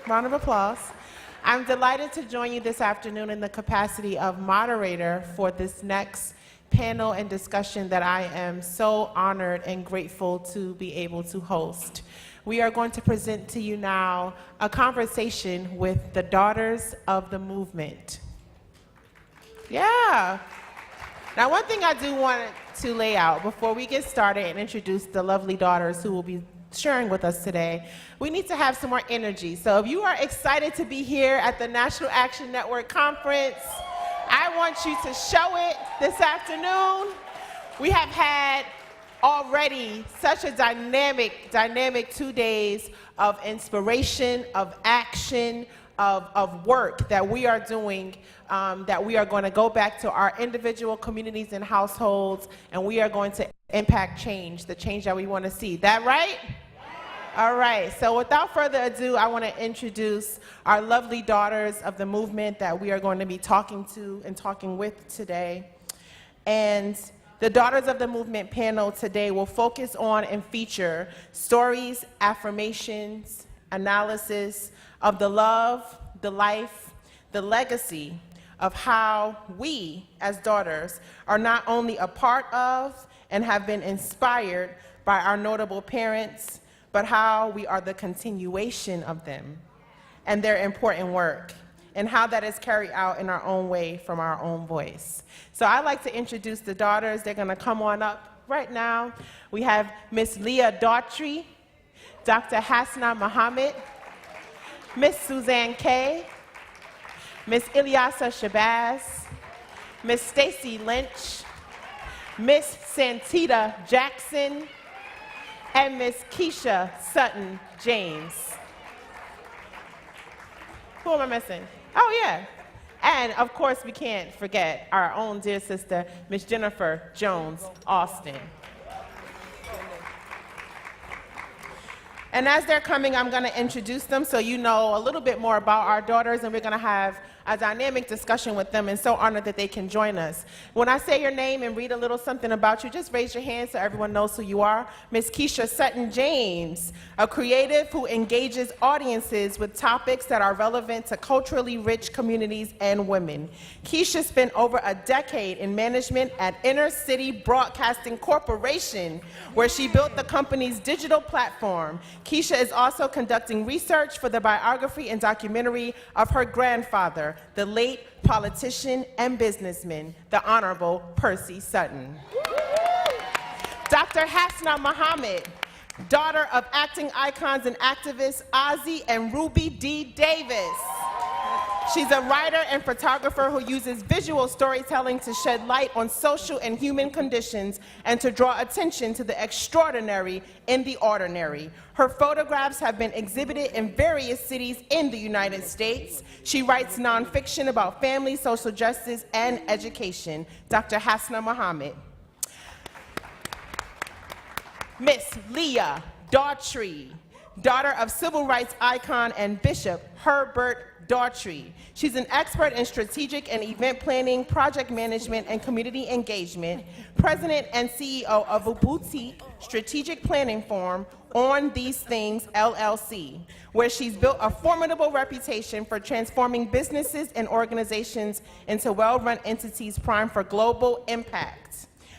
Round of applause. I'm delighted to join you this afternoon in the capacity of moderator for this next panel and discussion that I am so honored and grateful to be able to host. We are going to present to you now a conversation with the daughters of the movement. Yeah. Now, one thing I do want to lay out before we get started and introduce the lovely daughters who will be sharing with us today, we need to have some more energy. So if you are excited to be here at the National Action Network Conference, I want you to show it this afternoon. We have had already such a dynamic 2 days of inspiration, of action, of work that we are doing, that we are going to go back to our individual communities and households, and we are going to impact change, the change that we want to see. That right? All right, so without further ado, I want to introduce our lovely daughters of the movement that we are going to be talking to and talking with today. And the Daughters of the Movement panel today will focus on and feature stories, affirmations, analysis of the love, the life, the legacy of how we as daughters are not only a part of and have been inspired by our notable parents, but how we are the continuation of them and their important work, and how that is carried out in our own way from our own voice. So I'd like to introduce the daughters. They're gonna come on up right now. We have Miss Leah Daughtry, Dr. Hasna Muhammad, Miss Suzanne Kay, Miss Ilyasa Shabazz, Miss Stacy Lynch, Miss Santita Jackson, and Miss Keisha Sutton James. Who am I missing? Oh, yeah. And, of course, we can't forget our own dear sister, Miss Jennifer Jones Austin. And as they're coming, I'm going to introduce them so you know a little bit more about our daughters, and we're going to have a dynamic discussion with them, and so honored that they can join us. When I say your name and read a little something about you, just raise your hand so everyone knows who you are. Miss Keisha Sutton James, a creative who engages audiences with topics that are relevant to culturally rich communities and women. Keisha spent over a decade in management at Inner City Broadcasting Corporation, where she built the company's digital platform. Keisha is also conducting research for the biography and documentary of her grandfather, the late politician and businessman, the Honorable Percy Sutton. Dr. Hasna Muhammad, daughter of acting icons and activists Ozzie and Ruby D. Davis. She's a writer and photographer who uses visual storytelling to shed light on social and human conditions and to draw attention to the extraordinary in the ordinary. Her photographs have been exhibited in various cities in the United States. She writes nonfiction about family, social justice, and education. Dr. Hasna Muhammad. Miss Leah Daughtry, daughter of civil rights icon and Bishop Herbert Daughtry. She's an expert in strategic and event planning, project management, and community engagement, president and CEO of a boutique strategic planning firm, On These Things, LLC, where she's built a formidable reputation for transforming businesses and organizations into well-run entities primed for global impact.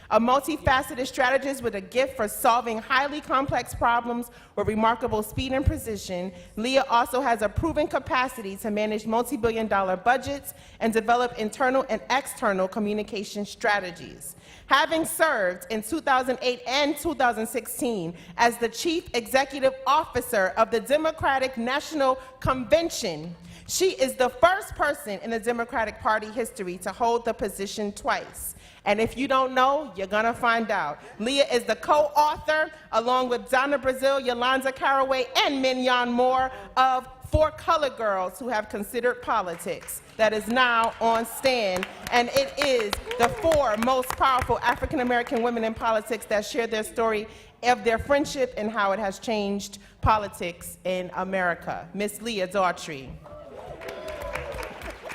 A multifaceted strategist with a gift for solving highly complex problems with remarkable speed and precision, Leah also has a proven capacity to manage multi-billion-dollar budgets and develop internal and external communication strategies. Having served in 2008 and 2016 as the Chief Executive Officer of the Democratic National Convention, she is the first person in the Democratic Party history to hold the position twice. And if you don't know, you're gonna find out. Leah is the co-author, along with Donna Brazile, Yolanda Caraway, and Mignon Moore, of For Color Girls Who Have Considered Politics, that is now on stand. And it is the 4 most powerful African-American women in politics that share their story of their friendship and how it has changed politics in America. Miss Leah Daughtry.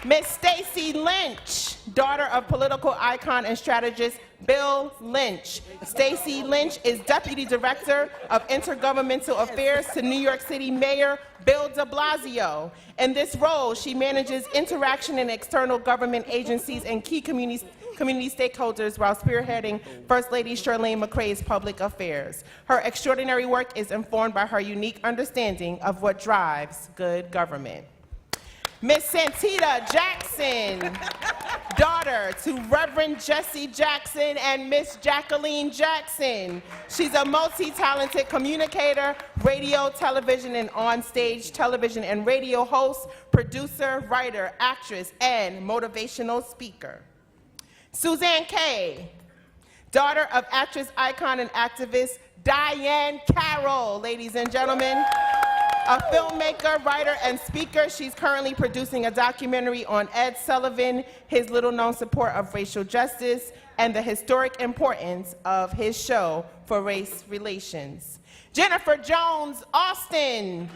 Miss Stacy Lynch, daughter of political icon and strategist Bill Lynch. Stacy Lynch is Deputy Director of Intergovernmental Affairs to New York City Mayor Bill de Blasio. In this role, she manages interaction in external government agencies and key community stakeholders while spearheading First Lady Shirlane McCray's public affairs. Her extraordinary work is informed by her unique understanding of what drives good government. Miss Santita Jackson, daughter to Reverend Jesse Jackson and Miss Jacqueline Jackson. She's a multi-talented communicator, radio, television, and on-stage television and radio host, producer, writer, actress, and motivational speaker. Suzanne Kay, daughter of actress, icon, and activist Diane Carroll, ladies and gentlemen. A filmmaker, writer, and speaker, she's currently producing a documentary on Ed Sullivan, his little-known support of racial justice, and the historic importance of his show for race relations. Jennifer Jones Austin,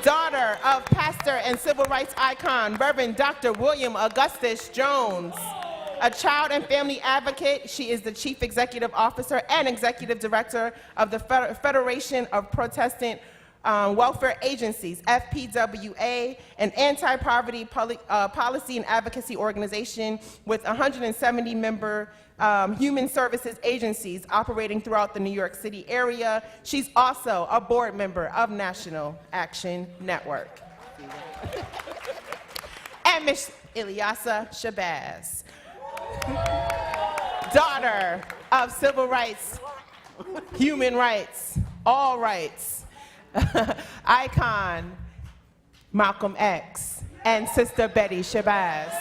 daughter of pastor and civil rights icon, Reverend Dr. William Augustus Jones. A child and family advocate, she is the Chief Executive Officer and Executive Director of the Federation of Protestant Welfare Agencies, FPWA, an anti-poverty policy and advocacy organization with 170 member human services agencies operating throughout the New York City area. She's also a board member of National Action Network. And Ms. Ilyasa Shabazz, daughter of civil rights, human rights, all rights, icon Malcolm X, and Sister Betty Shabazz.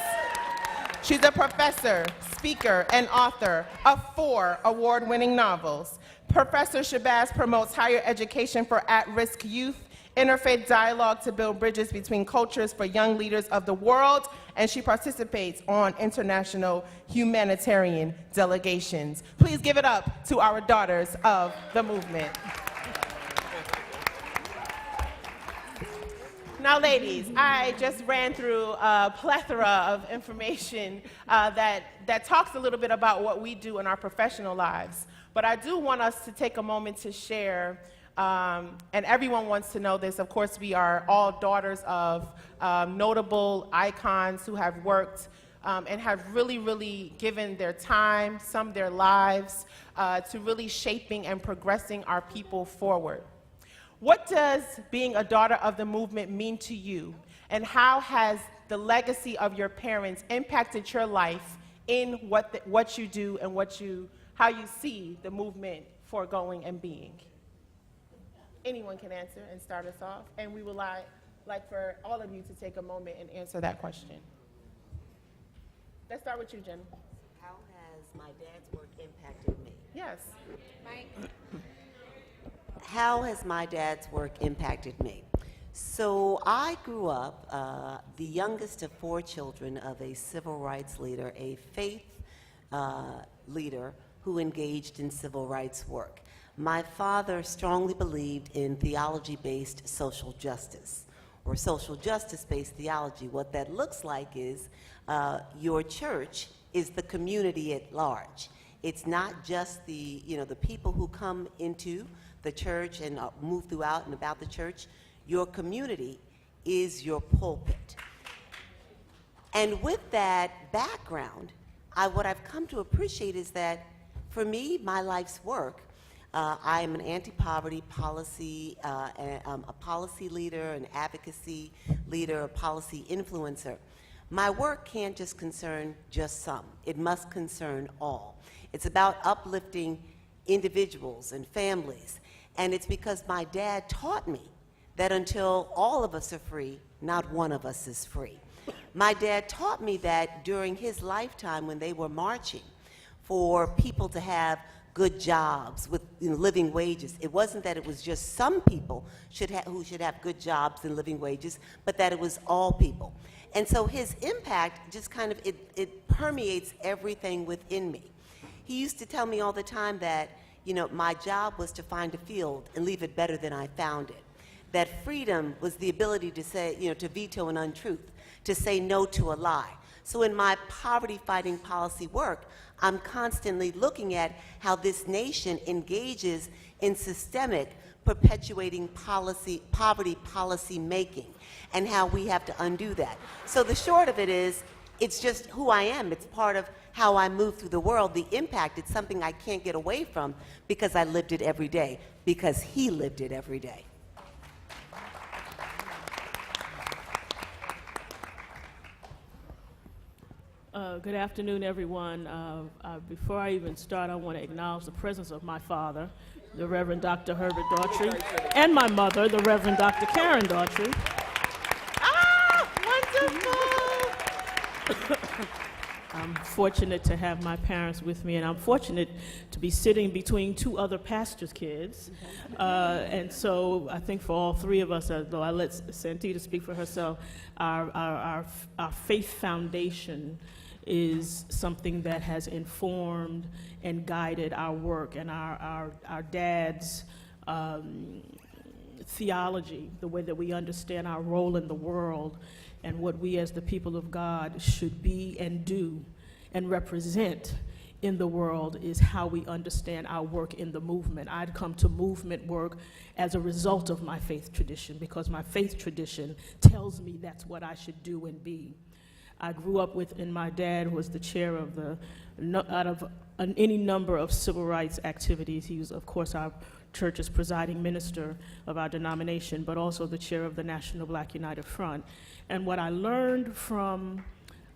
She's a professor, speaker, and author of 4 award-winning novels. Professor Shabazz promotes higher education for at-risk youth, interfaith dialogue to build bridges between cultures for young leaders of the world, and she participates on international humanitarian delegations. Please give it up to our daughters of the movement. Now, ladies, I just ran through a plethora of information that talks a little bit about what we do in our professional lives. But I do want us to take a moment to share, and everyone wants to know this. Of course, we are all daughters of notable icons who have worked and have really, really given their time, some their lives, to really shaping and progressing our people forward. What does being a daughter of the movement mean to you, and how has the legacy of your parents impacted your life in what you do and how you see the movement for going and being? Anyone can answer and start us off, and we would like for all of you to take a moment and answer that question. Let's start with you, Jen. How has my dad's work impacted me? Yes. Mike? How has my dad's work impacted me? So I grew up the youngest of 4 children of a civil rights leader, a faith leader who engaged in civil rights work. My father strongly believed in theology-based social justice, or social justice-based theology. What that looks like is your church is the community at large. It's not just the people who come into the church and move throughout and about the church. Your community is your pulpit. And with that background, what I've come to appreciate is that for me, my life's work, I am an anti-poverty policy, a policy leader, an advocacy leader, a policy influencer. My work can't just concern just some. It must concern all. It's about uplifting individuals and families. And it's because my dad taught me that until all of us are free, not one of us is free. My dad taught me that during his lifetime when they were marching for people to have good jobs with living wages, it wasn't that it was just some people who should have good jobs and living wages, but that it was all people. And so his impact just kind of, it permeates everything within me. He used to tell me all the time that my job was to find a field and leave it better than I found it. That freedom was the ability to say, to veto an untruth, to say no to a lie, So in my poverty-fighting policy work, I'm constantly looking at how this nation engages in systemic, perpetuating poverty policy making, and how we have to undo that. So the short of it is, it's just who I am. It's part of how I move through the world. The impact, it's something I can't get away from because I lived it every day, because he lived it every day. Good afternoon, everyone. Before I even start, I want to acknowledge the presence of my father, the Reverend Dr. Herbert Daughtry, and my mother, the Reverend Dr. Karen Daughtry. Ah, wonderful! I'm fortunate to have my parents with me, and I'm fortunate to be sitting between two other pastors' kids. And so I think for all three of us, though I let Santita speak for herself, our faith foundation is something that has informed and guided our work, and our dad's theology, the way that we understand our role in the world and what we as the people of God should be and do and represent in the world is how we understand our work in the movement. I'd come to movement work as a result of my faith tradition, because my faith tradition tells me that's what I should do and be. I grew up with, and my dad was the chair of out of any number of civil rights activities. He was, of course, our church's presiding minister of our denomination, but also the chair of the National Black United Front. And what I learned from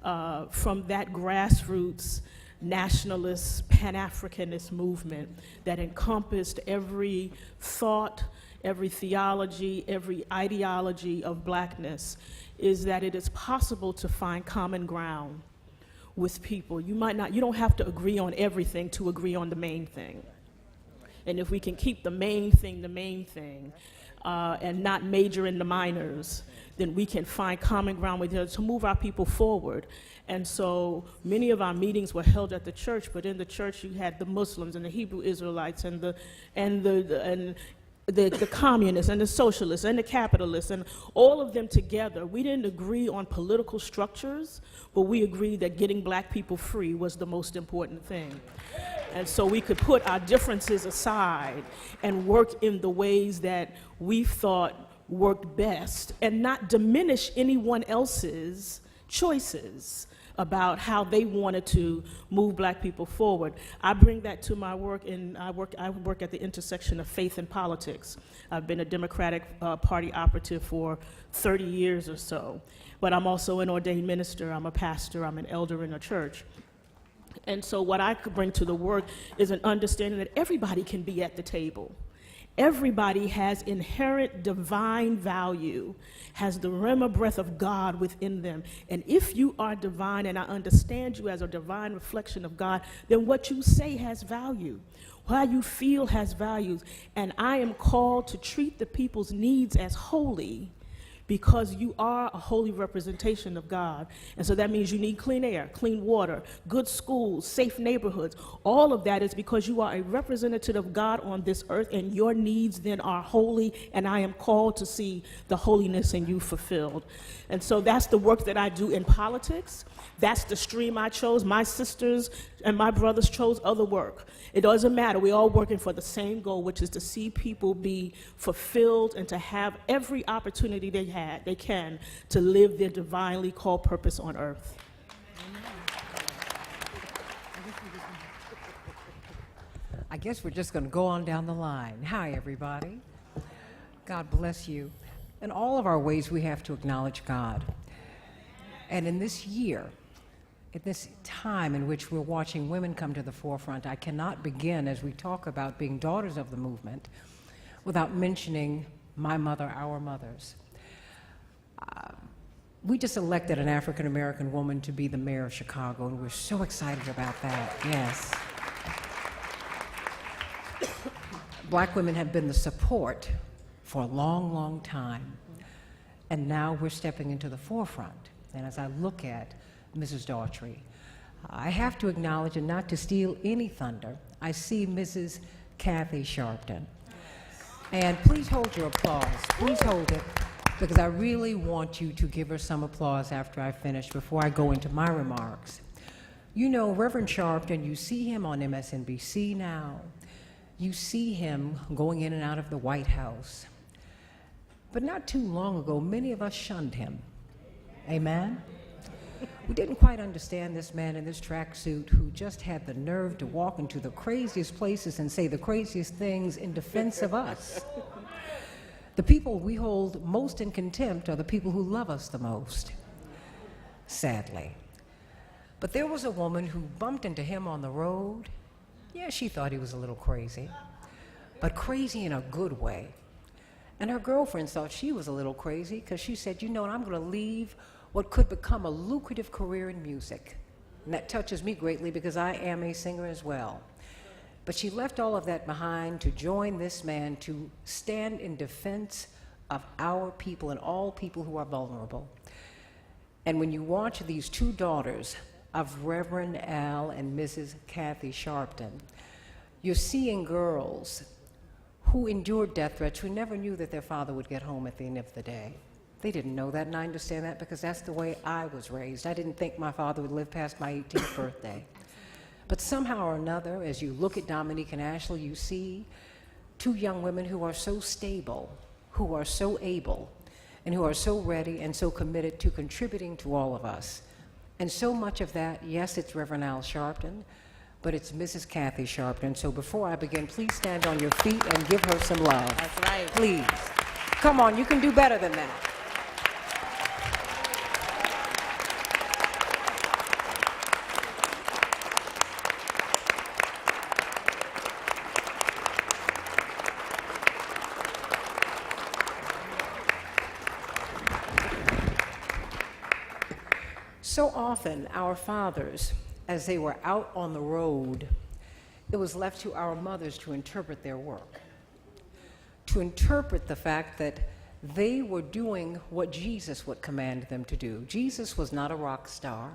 that grassroots nationalist, Pan-Africanist movement that encompassed every thought, every theology, every ideology of blackness, is that it is possible to find common ground with people. You don't have to agree on everything to agree on the main thing. And if we can keep the main thing, and not major in the minors, then we can find common ground with others to move our people forward. And so many of our meetings were held at the church, but in the church you had the Muslims and the Hebrew Israelites and the communists and the socialists and the capitalists and all of them together. We didn't agree on political structures, but we agreed that getting black people free was the most important thing. And so we could put our differences aside and work in the ways that we thought worked best and not diminish anyone else's choices about how they wanted to move black people forward. I bring that to my work, and I work at the intersection of faith and politics. I've been a Democratic Party operative for 30 years or so, but I'm also an ordained minister, I'm a pastor, I'm an elder in a church. And so what I could bring to the work is an understanding that everybody can be at the table. Everybody has inherent divine value, has the rhema breath of God within them. And if you are divine, and I understand you as a divine reflection of God, then what you say has value. How you feel has values. And I am called to treat the people's needs as holy, because you are a holy representation of God. And so that means you need clean air, clean water, good schools, safe neighborhoods. All of that is because you are a representative of God on this earth, and your needs then are holy, and I am called to see the holiness in you fulfilled. And so that's the work that I do in politics. That's the stream I chose. My sisters and my brothers chose other work. It doesn't matter. We're all working for the same goal, which is to see people be fulfilled and to have every opportunity they can to live their divinely called purpose on earth. I guess we're just going to go on down the line. Hi, everybody. God bless you. In all of our ways, we have to acknowledge God. And in this year, at this time in which we're watching women come to the forefront, I cannot begin, as we talk about being daughters of the movement, without mentioning my mother, our mothers. We just elected an African-American woman to be the mayor of Chicago, and we're so excited about that, yes. Black women have been the support for a long, long time, and now we're stepping into the forefront. And as I look at Mrs. Daughtry, I have to acknowledge, and not to steal any thunder, I see Mrs. Kathy Sharpton. And please hold your applause. Please hold it. because I really want you to give her some applause after I finish before I go into my remarks. You know, Reverend Sharpton, you see him on MSNBC now. You see him going in and out of the White House. But not too long ago, many of us shunned him. Amen? We didn't quite understand this man in this tracksuit who just had the nerve to walk into the craziest places and say the craziest things in defense of us. The people we hold most in contempt are the people who love us the most, sadly. But there was a woman who bumped into him on the road. Yeah, she thought he was a little crazy, but crazy in a good way. And her girlfriend thought she was a little crazy because she said, you know what, I'm going to leave what could become a lucrative career in music. And that touches me greatly because I am a singer as well. But she left all of that behind to join this man to stand in defense of our people and all people who are vulnerable. And when you watch these two daughters of Reverend Al and Mrs. Kathy Sharpton, you're seeing girls who endured death threats, who never knew that their father would get home at the end of the day. They didn't know that, and I understand that because that's the way I was raised. I didn't think my father would live past my 18th birthday. But somehow or another, as you look at Dominique and Ashley, you see two young women who are so stable, who are so able, and who are so ready and so committed to contributing to all of us. And so much of that, yes, it's Reverend Al Sharpton, but it's Mrs. Kathy Sharpton. So before I begin, please stand on your feet and give her some love. That's right. Please. Come on, you can do better than that. So often, our fathers, as they were out on the road, it was left to our mothers to interpret their work, to interpret the fact that they were doing what Jesus would command them to do. Jesus was not a rock star.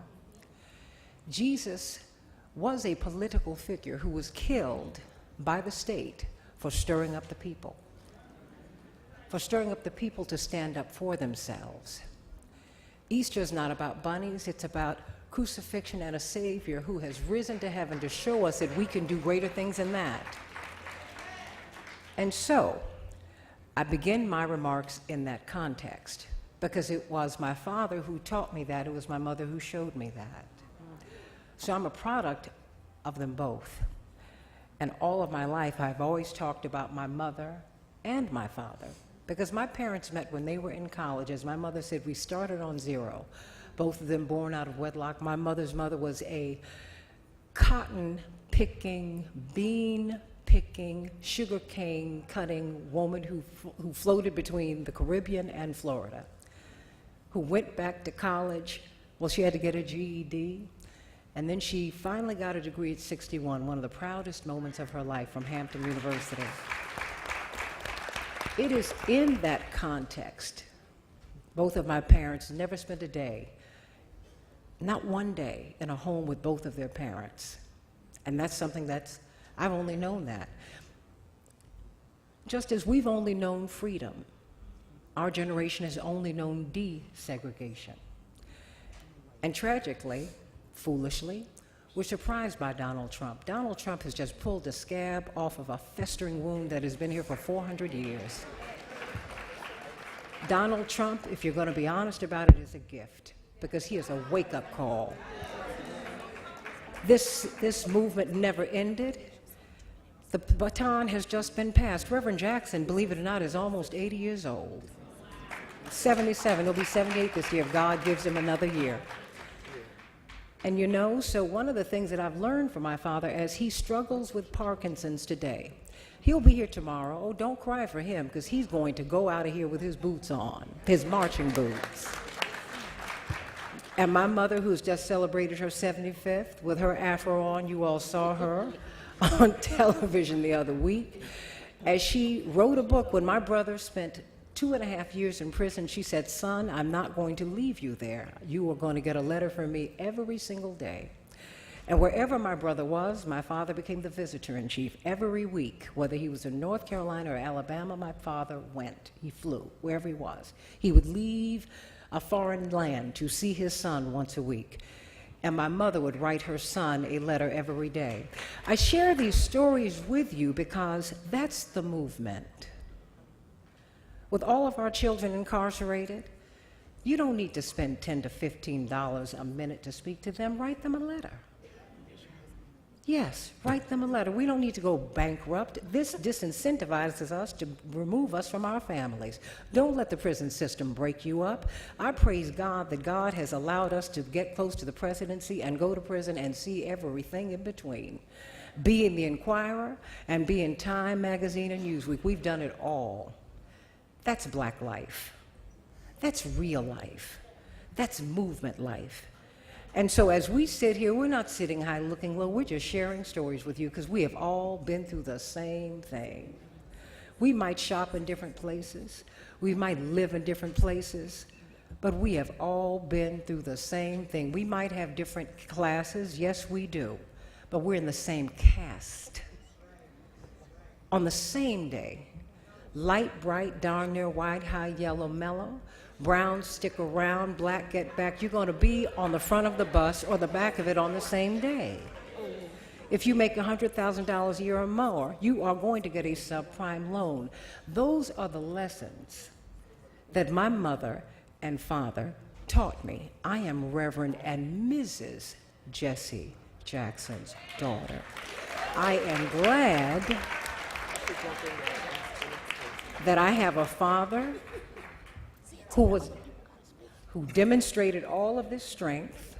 Jesus was a political figure who was killed by the state for stirring up the people to stand up for themselves. Easter is not about bunnies, it's about crucifixion and a Savior who has risen to heaven to show us that we can do greater things than that. And so, I begin my remarks in that context because it was my father who taught me that, it was my mother who showed me that. So I'm a product of them both. And all of my life, I've always talked about my mother and my father. Because my parents met when they were in college. As my mother said, we started on zero. Both of them born out of wedlock. My mother's mother was a cotton-picking, bean-picking, sugarcane-cutting woman who floated between the Caribbean and Florida, who went back to college. Well, she had to get a GED. And then she finally got a degree at 61, one of the proudest moments of her life, from Hampton University. It is in that context, both of my parents never spent a day, not one day, in a home with both of their parents. And that's something I've only known that. Just as we've only known freedom, our generation has only known desegregation. And tragically, foolishly, we're surprised by Donald Trump. Donald Trump has just pulled a scab off of a festering wound that has been here for 400 years. Donald Trump, if you're going to be honest about it, is a gift because he is a wake-up call. This movement never ended. The baton has just been passed. Reverend Jackson, believe it or not, is almost 80 years old. 77, he'll be 78 this year if God gives him another year. And you know, so one of the things that I've learned from my father as he struggles with Parkinson's today, he'll be here tomorrow. Oh, don't cry for him because he's going to go out of here with his boots on, his marching boots. And my mother, who's just celebrated her 75th with her afro on, you all saw her on television the other week, as she wrote a book when my brother spent 2.5 years in prison. She said, son, I'm not going to leave you there. You are going to get a letter from me every single day. And wherever my brother was, my father became the visitor-in-chief. Every week, whether he was in North Carolina or Alabama, my father went. He flew, wherever he was. He would leave a foreign land to see his son once a week. And my mother would write her son a letter every day. I share these stories with you because that's the movement. With all of our children incarcerated, you don't need to spend $10 to $15 a minute to speak to them. Write them a letter. Yes, write them a letter. We don't need to go bankrupt. This disincentivizes us to remove us from our families. Don't let the prison system break you up. I praise God that God has allowed us to get close to the presidency and go to prison and see everything in between. Be in the Inquirer and be in Time Magazine and Newsweek. We've done it all. That's Black life. That's real life. That's movement life. And so as we sit here, we're not sitting high looking low, we're just sharing stories with you because we have all been through the same thing. We might shop in different places, we might live in different places, but we have all been through the same thing. We might have different classes, yes we do, but we're in the same caste. On the same day, light, bright, darn near, white, high, yellow, mellow, brown, stick around, black, get back. You're going to be on the front of the bus or the back of it on the same day. If you make $100,000 a year or more, you are going to get a subprime loan. Those are the lessons that my mother and father taught me. I am Reverend and Mrs. Jesse Jackson's daughter. I am glad that I have a father who demonstrated all of this strength,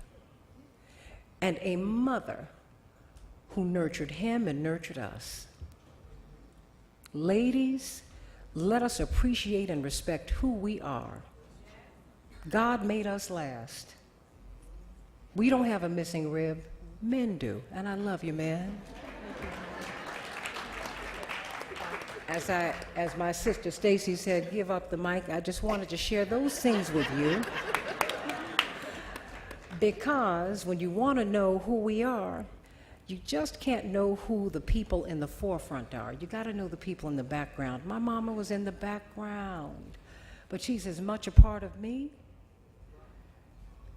and a mother who nurtured him and nurtured us. Ladies, let us appreciate and respect who we are. God made us last. We don't have a missing rib, men do, and I love you, man. As my sister Stacy said, give up the mic, I just wanted to share those things with you. Because when you want to know who we are, you just can't know who the people in the forefront are. You got to know the people in the background. My mama was in the background, but she's as much a part of me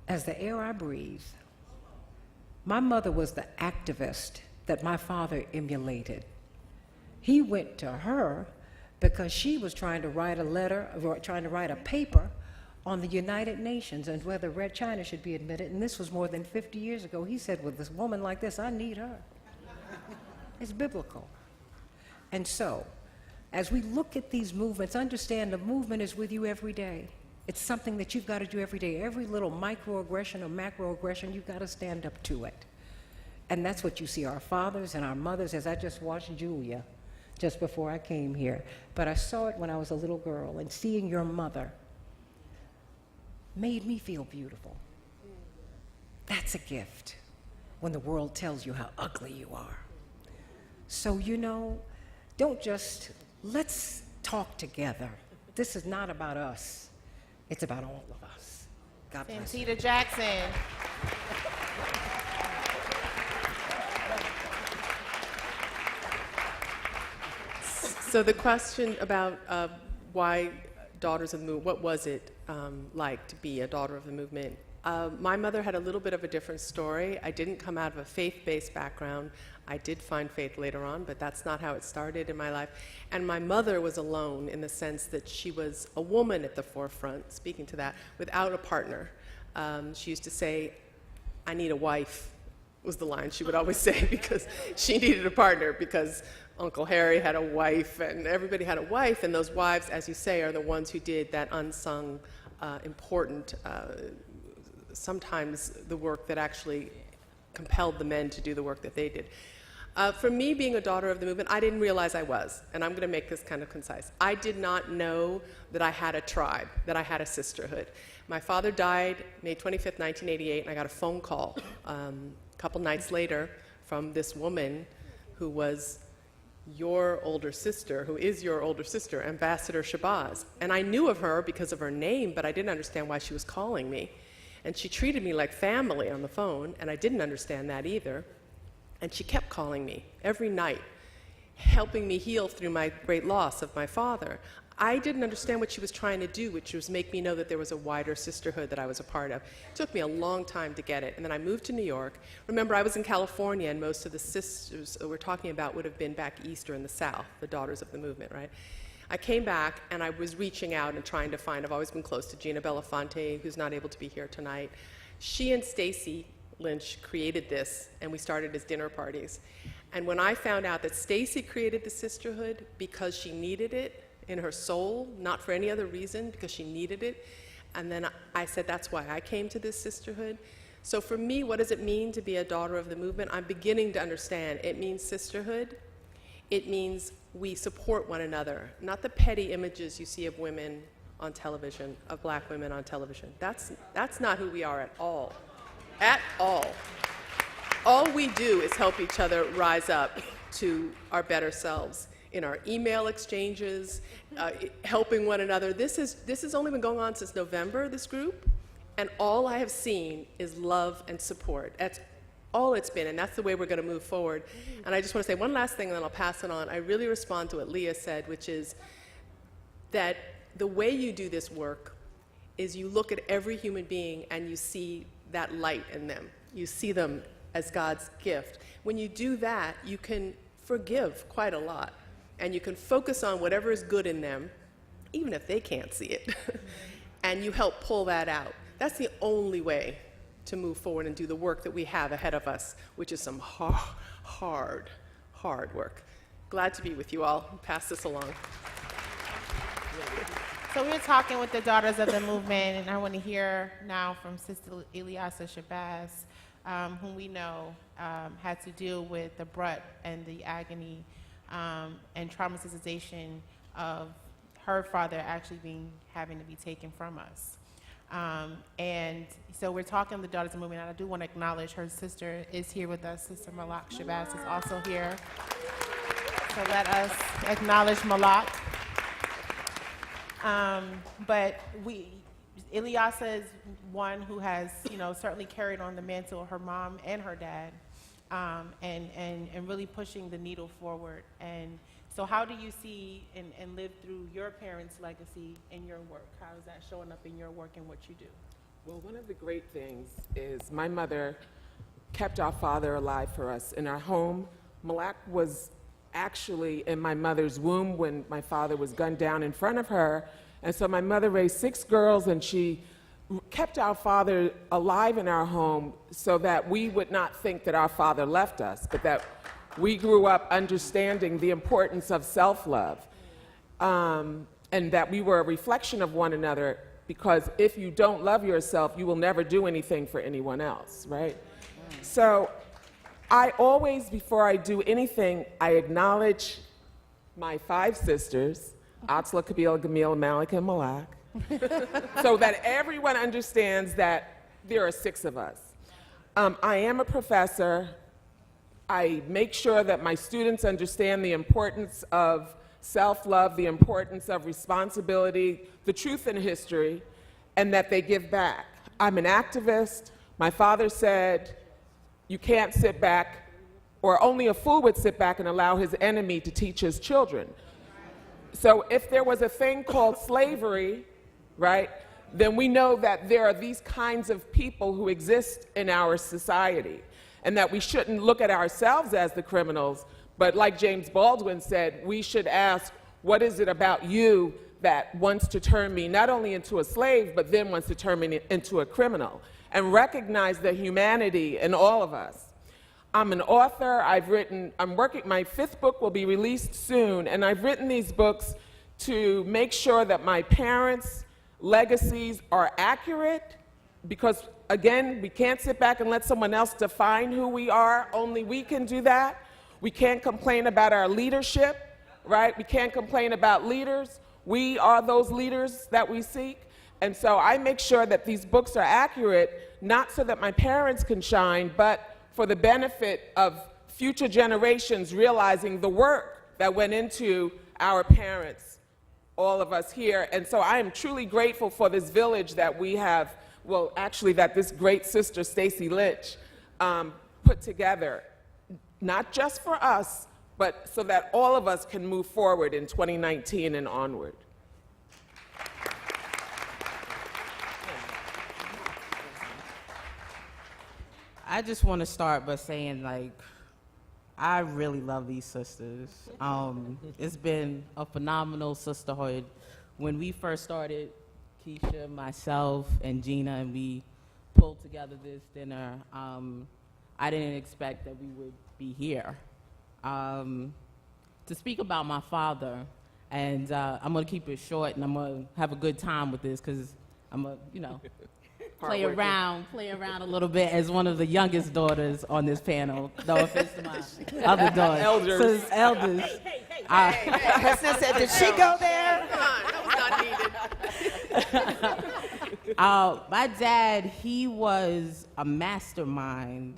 as the air I breathe. My mother was the activist that my father emulated. He went to her because she was trying to write a letter, or trying to write a paper on the United Nations and whether Red China should be admitted, and this was more than 50 years ago. He said, with this woman like this, I need her. It's biblical. And so, as we look at these movements, understand the movement is with you every day. It's something that you've got to do every day. Every little microaggression or macroaggression, you've got to stand up to it. And that's what you see our fathers and our mothers, as I just watched Julia just before I came here. But I saw it when I was a little girl, and seeing your mother made me feel beautiful. That's a gift when the world tells you how ugly you are. So, you know, let's talk together. This is not about us. It's about all of us. God bless you. Santita Jackson. So the question about why Daughters of the Movement, what was it like to be a daughter of the movement? My mother had a little bit of a different story. I didn't come out of a faith-based background. I did find faith later on, but that's not how it started in my life. And my mother was alone in the sense that she was a woman at the forefront, speaking to that, without a partner. She used to say, I need a wife, was the line she would always say, because she needed a partner, because Uncle Harry had a wife, and everybody had a wife, and those wives, as you say, are the ones who did that unsung, important, sometimes the work that actually compelled the men to do the work that they did. For me, being a daughter of the movement, I didn't realize I was, and I'm going to make this kind of concise. I did not know that I had a tribe, that I had a sisterhood. My father died May 25th, 1988, and I got a phone call a couple nights later from this woman who was your older sister, who is your older sister, Ambassador Shabazz. And I knew of her because of her name, but I didn't understand why she was calling me. And she treated me like family on the phone, and I didn't understand that either. And she kept calling me every night, helping me heal through my great loss of my father. I didn't understand what she was trying to do, which was make me know that there was a wider sisterhood that I was a part of. It took me a long time to get it. And then I moved to New York. Remember, I was in California, and most of the sisters we're talking about would have been back east or in the South, the daughters of the movement, right? I came back, and I was reaching out and trying to find, I've always been close to Gina Belafonte, who's not able to be here tonight. She and Stacy Lynch created this, and we started as dinner parties. And when I found out that Stacy created the sisterhood because she needed it in her soul, not for any other reason, because she needed it, and then I said that's why I came to this sisterhood. So for me, what does it mean to be a daughter of the movement? I'm beginning to understand. It means sisterhood. It means we support one another, not the petty images you see of women on television, of black women on television. That's not who we are at all. At all. All we do is help each other rise up to our better selves in our email exchanges, helping one another. This has only been going on since November, this group, and all I have seen is love and support. That's all it's been, and that's the way we're going to move forward. And I just want to say one last thing, and then I'll pass it on. I really respond to what Leah said, which is that the way you do this work is you look at every human being and you see that light in them. You see them as God's gift. When you do that, you can forgive quite a lot. And you can focus on whatever is good in them, even if they can't see it. And you help pull that out. That's the only way to move forward and do the work that we have ahead of us, which is some hard work. Glad to be with you all. Pass this along. So we're talking with the Daughters of the Movement, and I want to hear now from Sister Ilyasah Shabazz, whom we know had to deal with the brunt and the agony and traumatization of her father actually having to be taken from us. And so we're talking the Daughters of the Movement, and I do want to acknowledge her sister is here with us. Sister Malak Shabazz is also here. So let us acknowledge Malak. But Ilyasah is one who has, certainly carried on the mantle of her mom and her dad, and really pushing the needle forward. And so how do you see and live through your parents' legacy in your work? How is that showing up in your work and what you do? Well, one of the great things is my mother kept our father alive for us in our home. Malak was actually in my mother's womb when my father was gunned down in front of her. And so my mother raised 6 girls, and she kept our father alive in our home so that we would not think that our father left us, but that we grew up understanding the importance of self-love, and that we were a reflection of one another, because if you don't love yourself, you will never do anything for anyone else, right? So I always, before I do anything, I acknowledge my 5 sisters, Atzla, Kabila, Gamil, Malik, and Malak, so that everyone understands that there are 6 of us. I am a professor. I make sure that my students understand the importance of self-love, the importance of responsibility, the truth in history, and that they give back. I'm an activist. My father said, you can't sit back, or only a fool would sit back and allow his enemy to teach his children. So if there was a thing called slavery, right, then we know that there are these kinds of people who exist in our society, and that we shouldn't look at ourselves as the criminals, but like James Baldwin said, we should ask, what is it about you that wants to turn me not only into a slave, but then wants to turn me into a criminal? And recognize the humanity in all of us. I'm an author. I'm working, my 5th book will be released soon, and I've written these books to make sure that my parents' legacies are accurate, because again, we can't sit back and let someone else define who we are. Only we can do that. We can't complain about our leadership, right? We can't complain about leaders. We are those leaders that we seek. And so I make sure that these books are accurate, not so that my parents can shine, but for the benefit of future generations realizing the work that went into our parents, all of us here. And so I am truly grateful for this village that we have well, actually, that this great sister, Stacy Litch, put together, not just for us, but so that all of us can move forward in 2019 and onward. I just want to start by saying, like, I really love these sisters. It's been a phenomenal sisterhood. When we first started, Keisha, myself, and Gina, and we pulled together this dinner, I didn't expect that we would be here. To speak about my father, and I'm going to keep it short, and I'm going to have a good time with this, because I'm going to, play around a little bit as one of the youngest daughters on this panel. No offense to my other daughters. Elders. So, elders. Her sister said, did she go there? That was not needed. My dad, he was a mastermind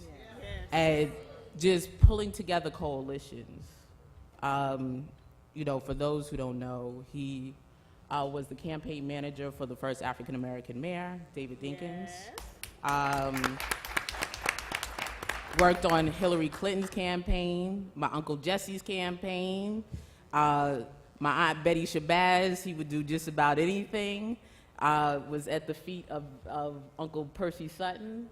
at just pulling together coalitions. For those who don't know, he was the campaign manager for the first African-American mayor, David Dinkins. Worked on Hillary Clinton's campaign, my Uncle Jesse's campaign, my Aunt Betty Shabazz, he would do just about anything. Was at the feet of Uncle Percy Sutton.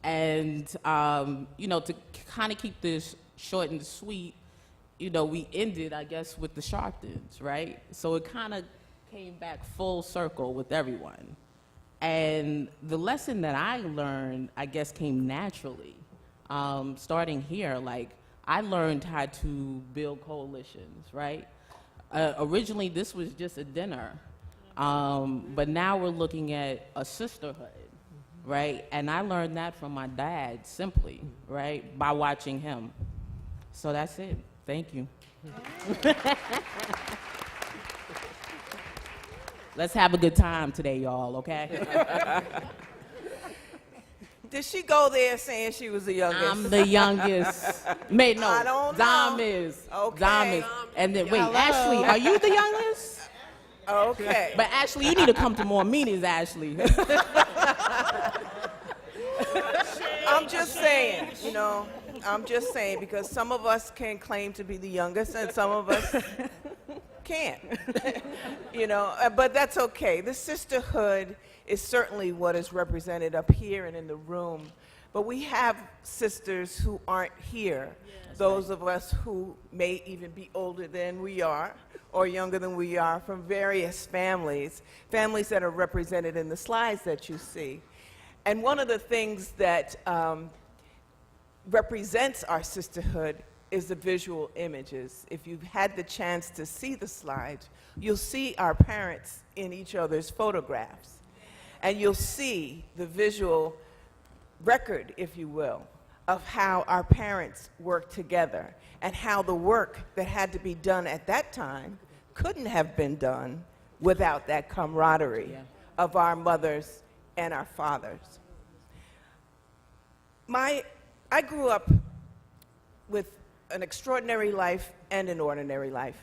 And, to kind of keep this short and sweet, we ended, I guess, with the Sharptons, right? So it kind of came back full circle with everyone. And the lesson that I learned, I guess, came naturally. Starting here, like, I learned how to build coalitions, right? Originally, this was just a dinner. But now we're looking at a sisterhood, right? And I learned that from my dad, simply, right? By watching him. So that's it. Thank you. Let's have a good time today, y'all, okay? Did she go there saying she was the youngest? I'm the youngest. No, I don't Dom know. is. Okay. Dom is. And then, wait, Hello. Ashley, are you the youngest? Okay. But Ashley, you need to come to more meetings, Ashley. I'm just saying, I'm just saying, because some of us can claim to be the youngest and some of us can't. But that's okay. The sisterhood is certainly what is represented up here and in the room. But we have sisters who aren't here. Those of us who may even be older than we are or younger than we are, from various families that are represented in the slides that you see. And one of the things that represents our sisterhood is the visual images. If you've had the chance to see the slides, you'll see our parents in each other's photographs. And you'll see the visual record, if you will, of how our parents worked together and how the work that had to be done at that time couldn't have been done without that camaraderie of our mothers and our fathers. I grew up with an extraordinary life and an ordinary life.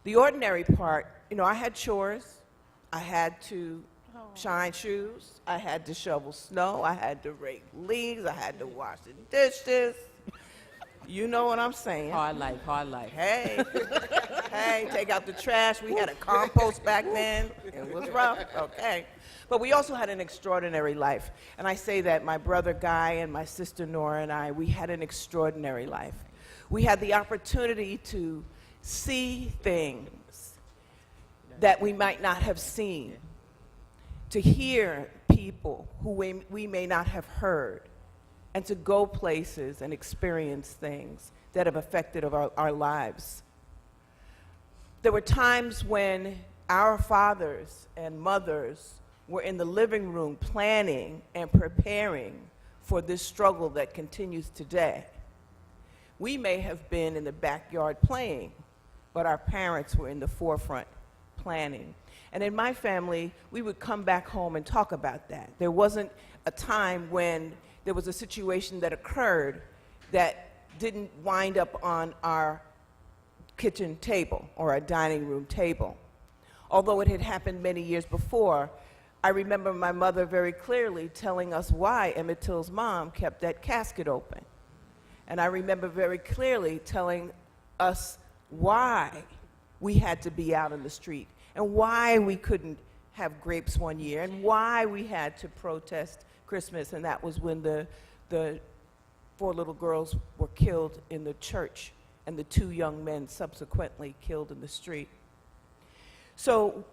The ordinary part, I had chores. I had to shine shoes. I had to shovel snow. I had to rake leaves. I had to wash the dishes. You know what I'm saying. Hard life, hard life. Hey, take out the trash. We had a compost back then. It was rough, okay. But we also had an extraordinary life. And I say that my brother Guy and my sister Nora and I, we had an extraordinary life. We had the opportunity to see things that we might not have seen, to hear people who we may not have heard, and to go places and experience things that have affected our lives. There were times when our fathers and mothers were in the living room planning and preparing for this struggle that continues today. We may have been in the backyard playing, but our parents were in the forefront planning. And in my family, we would come back home and talk about that. There wasn't a time when there was a situation that occurred that didn't wind up on our kitchen table or our dining room table. Although it had happened many years before, I remember my mother very clearly telling us why Emmett Till's mom kept that casket open. And I remember very clearly telling us why we had to be out in the street and why we couldn't have grapes one year and why we had to protest Christmas. And that was when the 4 little girls were killed in the church and the 2 young men subsequently killed in the street. So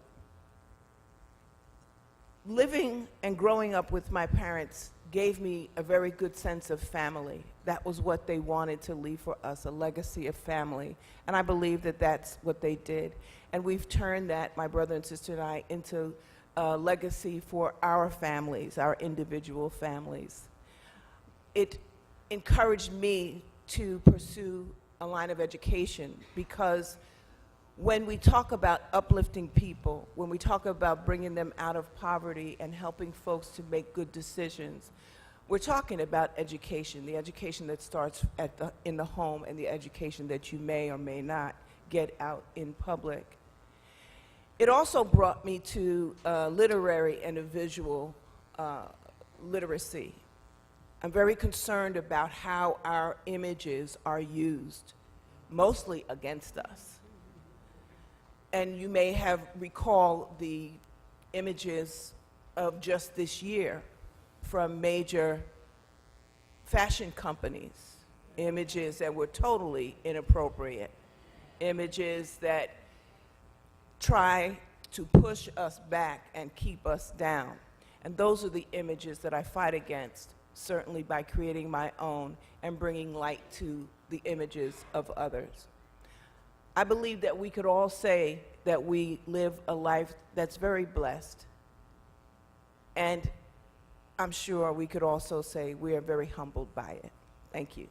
living and growing up with my parents gave me a very good sense of family. That was what they wanted to leave for us, a legacy of family. And I believe that that's what they did. And we've turned that, my brother and sister and I, into a legacy for our families, our individual families. It encouraged me to pursue a line of education because when we talk about uplifting people, when we talk about bringing them out of poverty and helping folks to make good decisions, we're talking about education, the education that starts in the home and the education that you may or may not get out in public. It also brought me to literary and visual literacy. I'm very concerned about how our images are used, mostly against us. And you may have recalled the images of just this year from major fashion companies, images that were totally inappropriate, images that try to push us back and keep us down. And those are the images that I fight against, certainly by creating my own and bringing light to the images of others. I believe that we could all say that we live a life that's very blessed. And I'm sure we could also say we are very humbled by it. Thank you.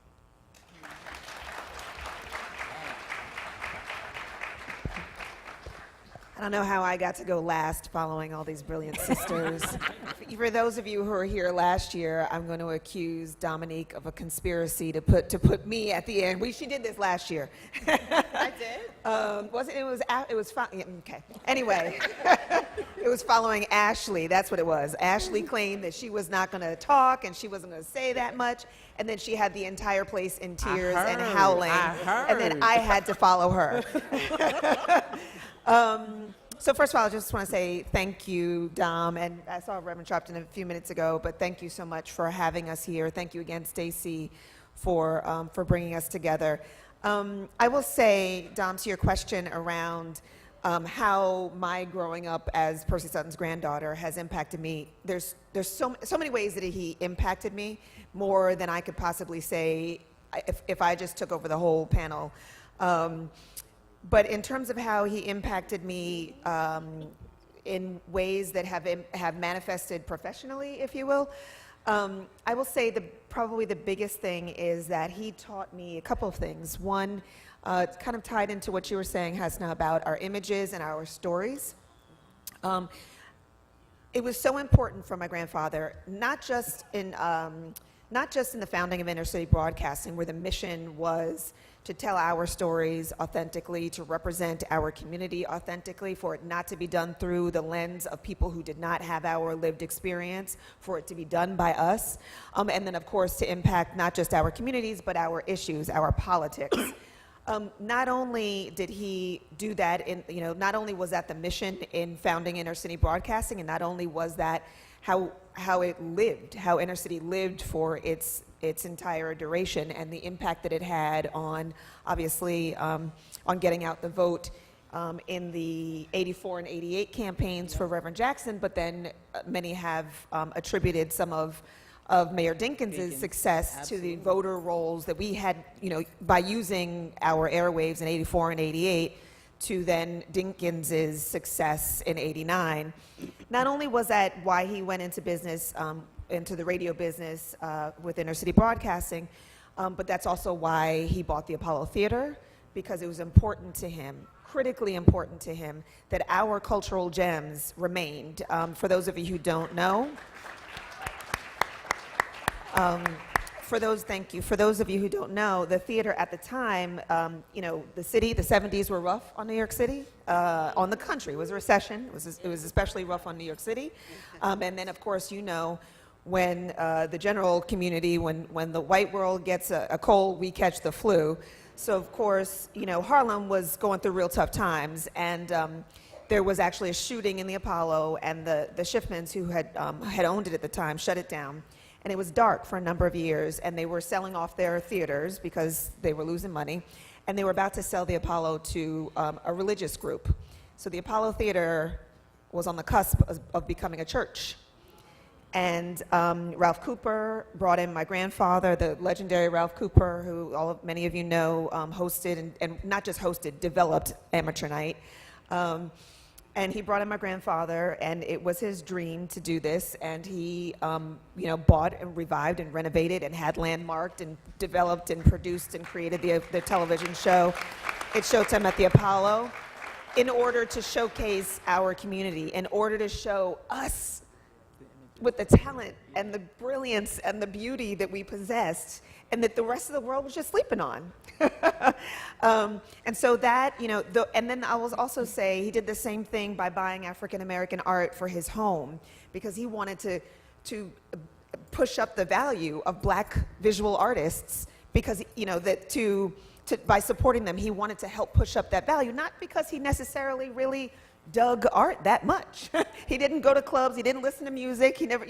I don't know how I got to go last following all these brilliant sisters. For those of you who were here last year, I'm going to accuse Dominique of a conspiracy to put me at the end. She did this last year. I did? It was okay. Anyway, it was following Ashley. That's what it was. Ashley claimed that she was not going to talk and she wasn't going to say that much. And then she had the entire place in tears and howling. And then I had to follow her. So first of all, I just want to say thank you, Dom, and I saw Reverend Sharpton a few minutes ago, but thank you so much for having us here. Thank you again, Stacy, for bringing us together. I will say, Dom, to your question around how my growing up as Percy Sutton's granddaughter has impacted me, there's so many ways that he impacted me, more than I could possibly say if I just took over the whole panel. But in terms of how he impacted me in ways that have manifested professionally, if you will, I will say probably the biggest thing is that he taught me a couple of things. One, it's kind of tied into what you were saying, Hasna, about our images and our stories. It was so important for my grandfather, not just in the founding of Inner City Broadcasting, where the mission was to tell our stories authentically, to represent our community authentically, for it not to be done through the lens of people who did not have our lived experience, for it to be done by us, and then of course to impact not just our communities, but our issues, our politics. Not only did he do that, not only was that the mission in founding Inner City Broadcasting, and not only was that how it lived, how Inner City lived for its entire duration, and the impact that it had on, obviously, on getting out the vote in the 84 and 88 campaigns for Reverend Jackson, but then many have attributed some of Mayor Dinkins' success to the voter rolls that we had, by using our airwaves in 84 and 88, to then Dinkins' success in 89. Not only was that why he went into business, into the radio business with Inner City Broadcasting, but that's also why he bought the Apollo Theater, because it was important to him, critically important to him, that our cultural gems remained. For those of you who don't know, thank you. For those of you who don't know, the theater at the time, the 70s were rough on New York City, on the country. It was a recession. It was especially rough on New York City. And then, of course, when the general community, when the white world gets a cold, we catch the flu. So, of course, Harlem was going through real tough times. And there was actually a shooting in the Apollo, and the Schiffmans, who had owned it at the time, shut it down. And it was dark for a number of years, and they were selling off their theaters because they were losing money, and they were about to sell the Apollo to a religious group. So the Apollo Theater was on the cusp of becoming a church. And Ralph Cooper brought in my grandfather, the legendary Ralph Cooper, who many of you know, hosted, and not just hosted, developed Amateur Night. And he brought in my grandfather, and it was his dream to do this. And he, bought and revived and renovated and had landmarked and developed and produced and created the television show. It's Showtime at the Apollo, in order to showcase our community, in order to show us with the talent and the brilliance and the beauty that we possessed, and that the rest of the world was just sleeping on. And so that, and then I will also say he did the same thing by buying African American art for his home, because he wanted to push up the value of Black visual artists, because, by supporting them, he wanted to help push up that value, not because he necessarily really dug art that much. He didn't go to clubs, he didn't listen to music, he never,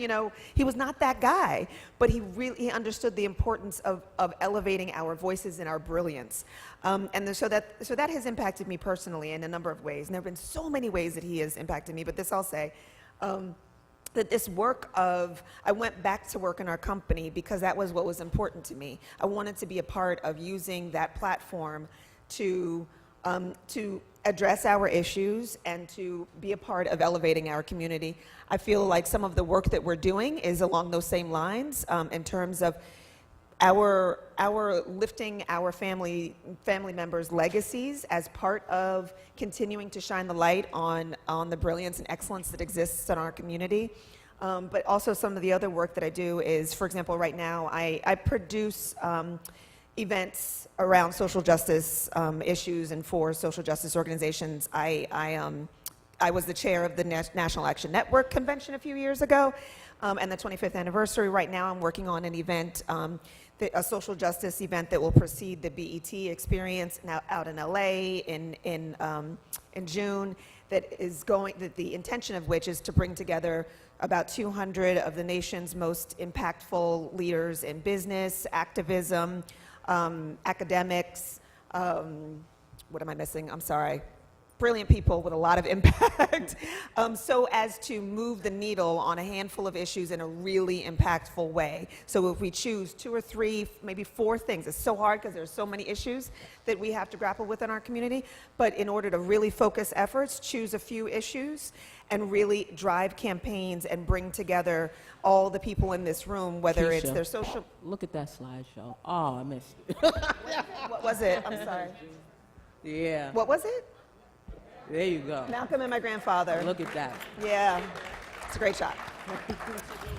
he was not that guy, but he understood the importance of elevating our voices and our brilliance. So that has impacted me personally in a number of ways, and there have been so many ways that he has impacted me, but this I'll say, that this work I went back to work in our company because that was what was important to me. I wanted to be a part of using that platform to address our issues and to be a part of elevating our community. I feel like some of the work that we're doing is along those same lines, in terms of our lifting our family members' legacies as part of continuing to shine the light on the brilliance and excellence that exists in our community. But also some of the other work that I do is, for example, right now I produce events around social justice issues and for social justice organizations. I was the chair of the National Action Network convention a few years ago, and the 25th anniversary. Right now I'm working on an event, a social justice event that will precede the BET experience now out in LA in June, that the intention of which is to bring together about 200 of the nation's most impactful leaders in business, activism, academics, what am I missing? I'm sorry. Brilliant people with a lot of impact, so as to move the needle on a handful of issues in a really impactful way. So if we choose 2 or 3, maybe 4 things, it's so hard because there's so many issues that we have to grapple with in our community, but in order to really focus efforts, choose a few issues and really drive campaigns and bring together all the people in this room, whether it's their social... Look at that slideshow. Oh, I missed it. What was it? I'm sorry. Yeah. What was it? There you go. Malcolm and my grandfather. Look at that. Yeah, it's a great shot.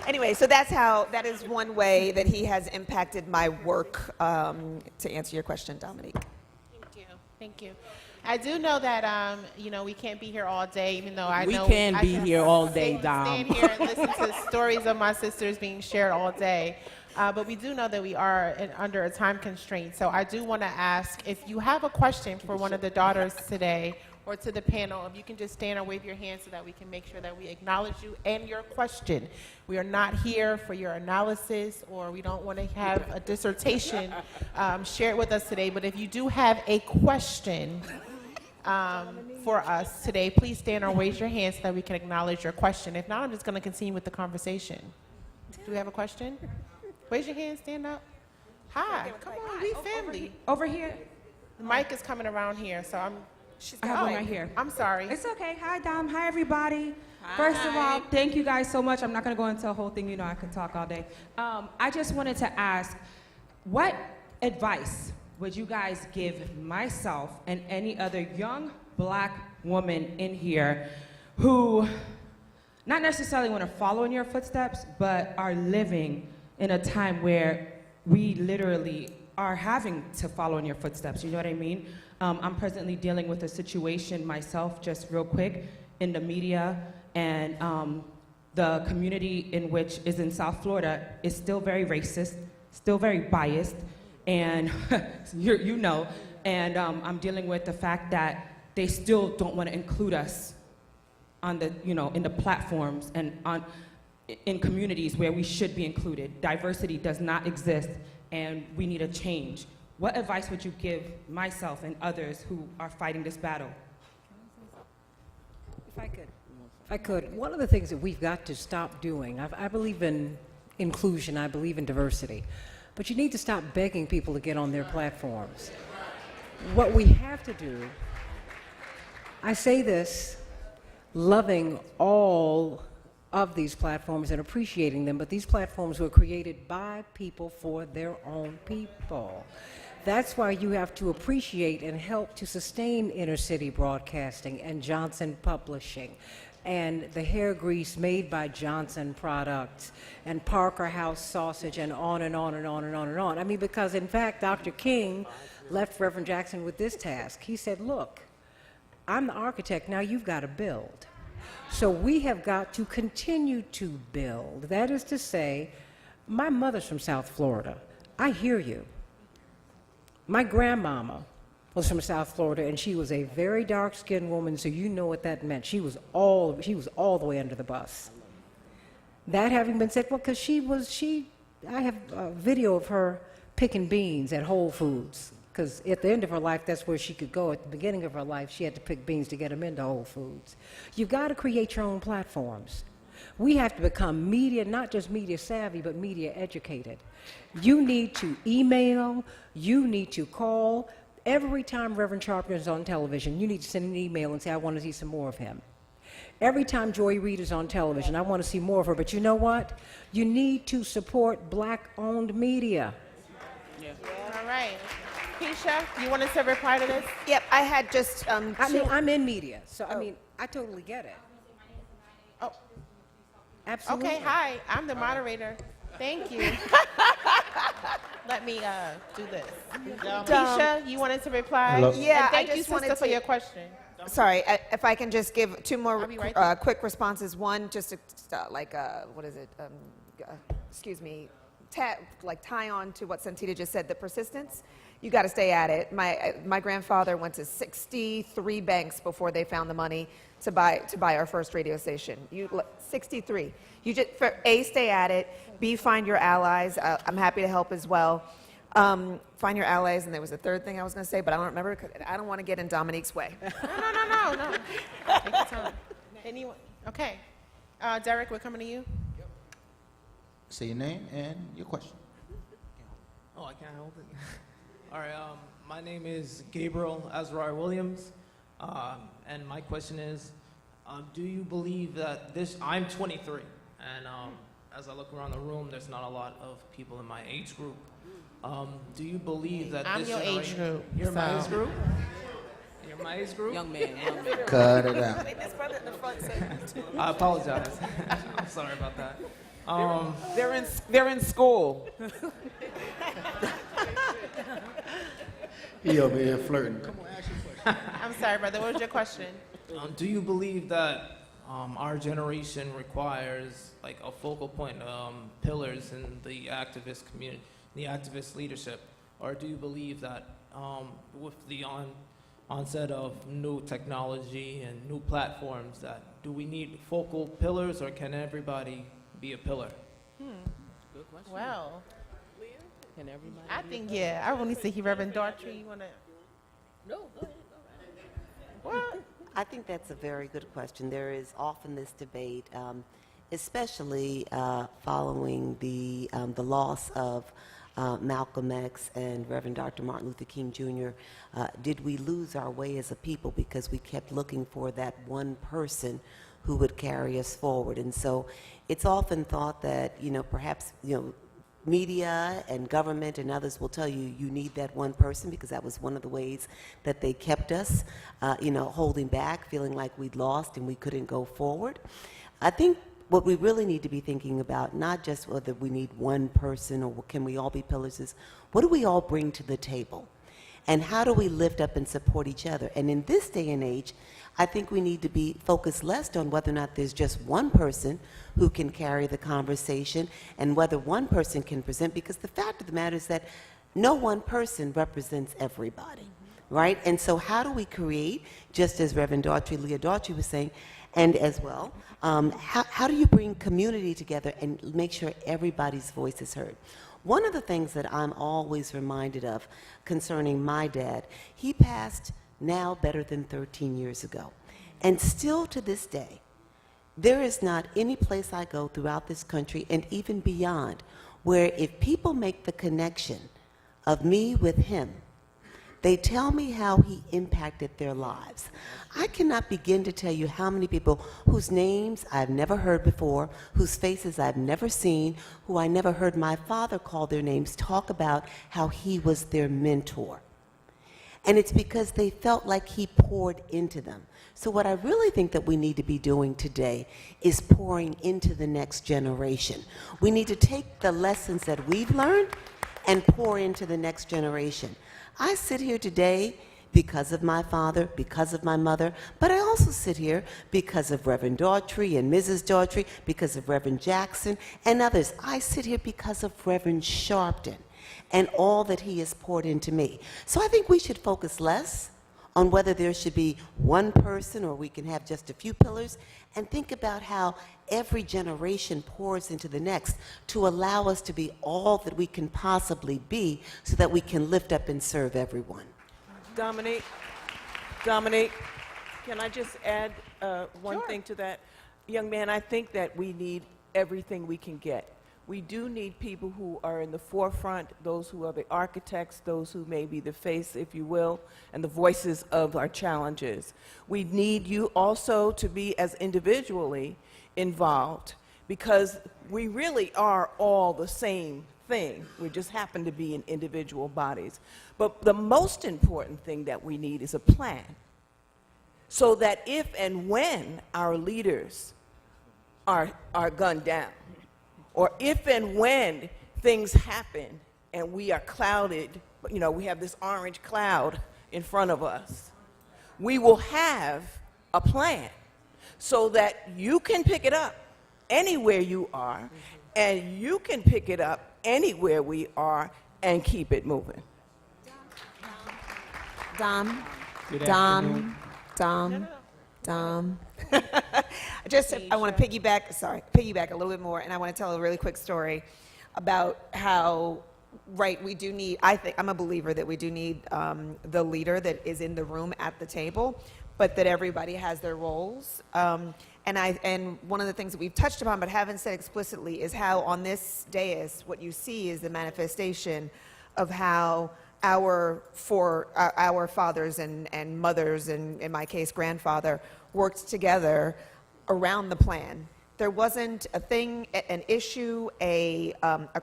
Anyway, so that is one way that he has impacted my work, to answer your question, Dominique. Thank you. I do know that, we can't be here all day, even though I know... We can be here all day, Dom. Stand here and listen to stories of my sisters being shared all day. But we do know that we are under a time constraint. So I do want to ask, if you have a question for one of the daughters today, or to the panel, if you can just stand or wave your hand so that we can make sure that we acknowledge you and your question. We are not here for your analysis, or we don't want to have a dissertation shared with us today, but if you do have a question for us today, please stand or raise your hand so that we can acknowledge your question. If not, I'm just going to continue with the conversation. Do we have a question? Raise your hand, stand up. Hi, come on, we family. Over here. The mic is coming around here, so I have one right here. I'm sorry. It's okay. Hi, Dom. Hi, everybody. Hi. First of all, thank you guys so much. I'm not going to go into a whole thing. I could talk all day. I just wanted to ask, what advice would you guys give myself and any other young Black woman in here who not necessarily want to follow in your footsteps, but are living in a time where we literally are having to follow in your footsteps, you know what I mean? I'm presently dealing with a situation myself, just real quick, in the media, and the community in which is in South Florida is still very racist, still very biased, and you know, and I'm dealing with the fact that they still don't want to include us on the, you know, in the platforms and in communities where we should be included. Diversity does not exist, and we need a change. What advice would you give myself and others who are fighting this battle? If I could, one of the things that we've got to stop doing, I believe in inclusion, I believe in diversity, but you need to stop begging people to get on their platforms. What we have to do, I say this, loving all of these platforms and appreciating them, but these platforms were created by people for their own people. That's why you have to appreciate and help to sustain inner city broadcasting and Johnson Publishing and the hair grease made by Johnson Products and Parker House Sausage and on and on and on and on and on. I mean, because in fact, Dr. King left Reverend Jackson with this task. He said, look, I'm the architect, now you've got to build. So we have got to continue to build. That is to say, my mother's from South Florida. I hear you. My grandmama was from South Florida, and she was a very dark-skinned woman, so you know what that meant. She was all the way under the bus. That having been said, well, because I have a video of her picking beans at Whole Foods, because at the end of her life, that's where she could go. At the beginning of her life, she had to pick beans to get them into Whole Foods. You've got to create your own platforms. We have to become media, not just media savvy, but media educated. You need to email, you need to call. Every time Reverend Sharpton is on television, you need to send an email and say, I want to see some more of him. Every time Joy Reid is on television, I want to see more of her. But you know what? You need to support black-owned media. Yeah. All right. Keisha, you wanted to reply to this? Yep, I had just I mean, I'm in media, so I mean, I totally get it. Oh, Absolutely. okay. Hi, I'm the moderator. Thank you. Let me do this. Keisha, you wanted to reply? Hello. Yeah, And thank I you, just sister, wanted for to- your question. Sorry, if I can just give two more I'll be right there. quick responses. One, just to, what is it? Excuse me, tie on to what Santita just said, the persistence. You got to stay at it. My grandfather went to 63 banks before they found the money to buy our first radio station. 63. You just stay at it. B, find your allies. I'm happy to help as well. Find your allies, and there was a third thing I was going to say, but I don't remember. I don't want to get in Dominique's way. No. Take your time. Anyone? Okay. Derek, we're coming to you. Say your name and your question. Oh, I can't help it. All right, my name is Gabriel Azariah Williams, and my question is, do you believe that I'm 23, and as I look around the room, there's not a lot of people in my age group. Do you believe that I'm this your age generation- group. You're my so- age group? You're my age group? Young man. Cut it out. I apologize. I'm sorry about that. They're in school. He over here flirting. I'm sorry, brother. What was your question? Do you believe that our generation requires like a focal point, pillars in the activist community, the activist leadership, or do you believe that with the onset of new technology and new platforms, that do we need focal pillars, or can everybody be a pillar? Good question. Well, Can everybody? I think, yeah. I want to see Reverend Daughtry. You want to? No, go ahead. What? I think that's a very good question. There is often this debate, especially following the loss of Malcolm X and Reverend Dr. Martin Luther King Jr. Did we lose our way as a people because we kept looking for that one person who would carry us forward? And so it's often thought that, perhaps, media and government and others will tell you you need that one person because that was one of the ways that they kept us, holding back, feeling like we'd lost and we couldn't go forward. I think what we really need to be thinking about, not just whether we need one person or can we all be pillars, is what do we all bring to the table? And how do we lift up and support each other? And in this day and age, I think we need to be focused less on whether or not there's just one person who can carry the conversation and whether one person can present, because the fact of the matter is that no one person represents everybody, right? And so how do we create, just as Reverend Leah Daughtry was saying, and as well, how do you bring community together and make sure everybody's voice is heard? One of the things that I'm always reminded of concerning my dad, he passed now better than 13 years ago. And still to this day, there is not any place I go throughout this country and even beyond where if people make the connection of me with him, they tell me how he impacted their lives. I cannot begin to tell you how many people whose names I've never heard before, whose faces I've never seen, who I never heard my father call their names, talk about how he was their mentor. And it's because they felt like he poured into them. So what I really think that we need to be doing today is pouring into the next generation. We need to take the lessons that we've learned and pour into the next generation. I sit here today because of my father, because of my mother, but I also sit here because of Reverend Daughtry and Mrs. Daughtry, because of Reverend Jackson and others. I sit here because of Reverend Sharpton and all that he has poured into me. So I think we should focus less on whether there should be one person or we can have just a few pillars, and think about how every generation pours into the next to allow us to be all that we can possibly be so that we can lift up and serve everyone. Dominique, can I just add one thing to that? Young man, I think that we need everything we can get. We do need people who are in the forefront, those who are the architects, those who may be the face, if you will, and the voices of our challenges. We need you also to be as individually involved, because we really are all the same thing. We just happen to be in individual bodies. But the most important thing that we need is a plan, so that if and when our leaders are gunned down, or if and when things happen and we are clouded, we have this orange cloud in front of us, we will have a plan so that you can pick it up anywhere you are, and you can pick it up anywhere we are and keep it moving. Dom. Good Dom. afternoon. Dom. I want to piggyback a little bit more, and I want to tell a really quick story about how, we do need, I'm a believer that we do need the leader that is in the room at the table, but that everybody has their roles. And one of the things that we've touched upon but haven't said explicitly is how on this dais, what you see is the manifestation of how our fathers and mothers, and in my case, grandfather, worked together around the plan. There wasn't a thing, an issue, a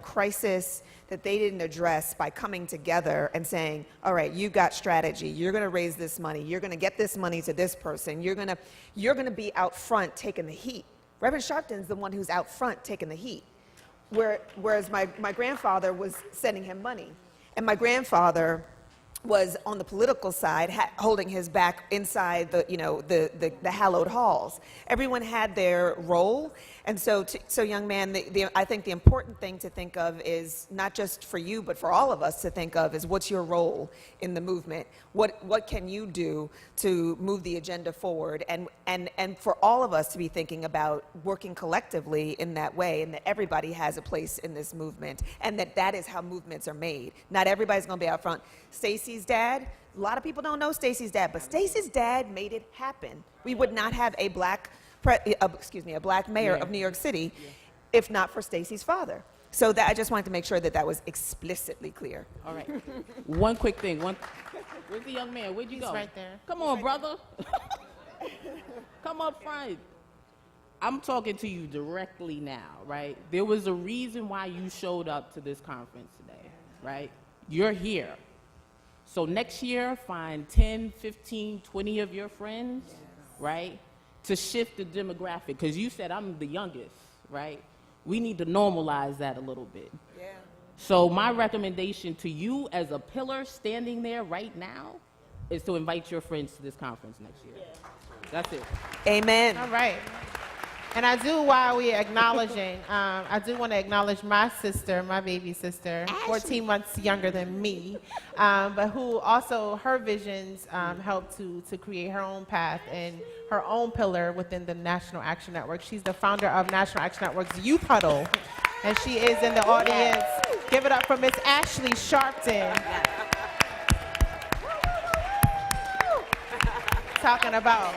crisis that they didn't address by coming together and saying, all right, you got strategy, you're gonna raise this money, you're gonna get this money to this person, you're gonna be out front taking the heat. Reverend Sharpton's the one who's out front taking the heat, whereas my grandfather was sending him money. And my grandfather was on the political side, holding his back inside the hallowed halls. Everyone had their role, and so young man, I think the important thing to think of is not just for you, but for all of us to think of is what's your role in the movement? What can you do to move the agenda forward? And for all of us to be thinking about working collectively in that way, and that everybody has a place in this movement, and that is how movements are made. Not everybody's going to be out front. Stacy's dad, a lot of people don't know Stacy's dad, but Stacy's dad made it happen. We would not have a black mayor of New York City if not for Stacy's father. So I just wanted to make sure that was explicitly clear. All right. One quick thing. Where's the young man? Where'd you go? He's right there. Come on, brother. Come up front. I'm talking to you directly now, right? There was a reason why you showed up to this conference today, right? You're here. So next year, find 10, 15, 20 of your friends, right? to shift the demographic, because you said I'm the youngest, right? We need to normalize that a little bit. Yeah. So my recommendation to you as a pillar standing there right now is to invite your friends to this conference next year. That's it. Amen. All right. And I do, while we're acknowledging, I do want to acknowledge my sister, my baby sister, 14 months younger than me, but who also, her visions helped to create her own path and her own pillar within the National Action Network. She's the founder of National Action Network's Youth Huddle, and she is in the audience. Give it up for Miss Ashley Sharpton. Talking about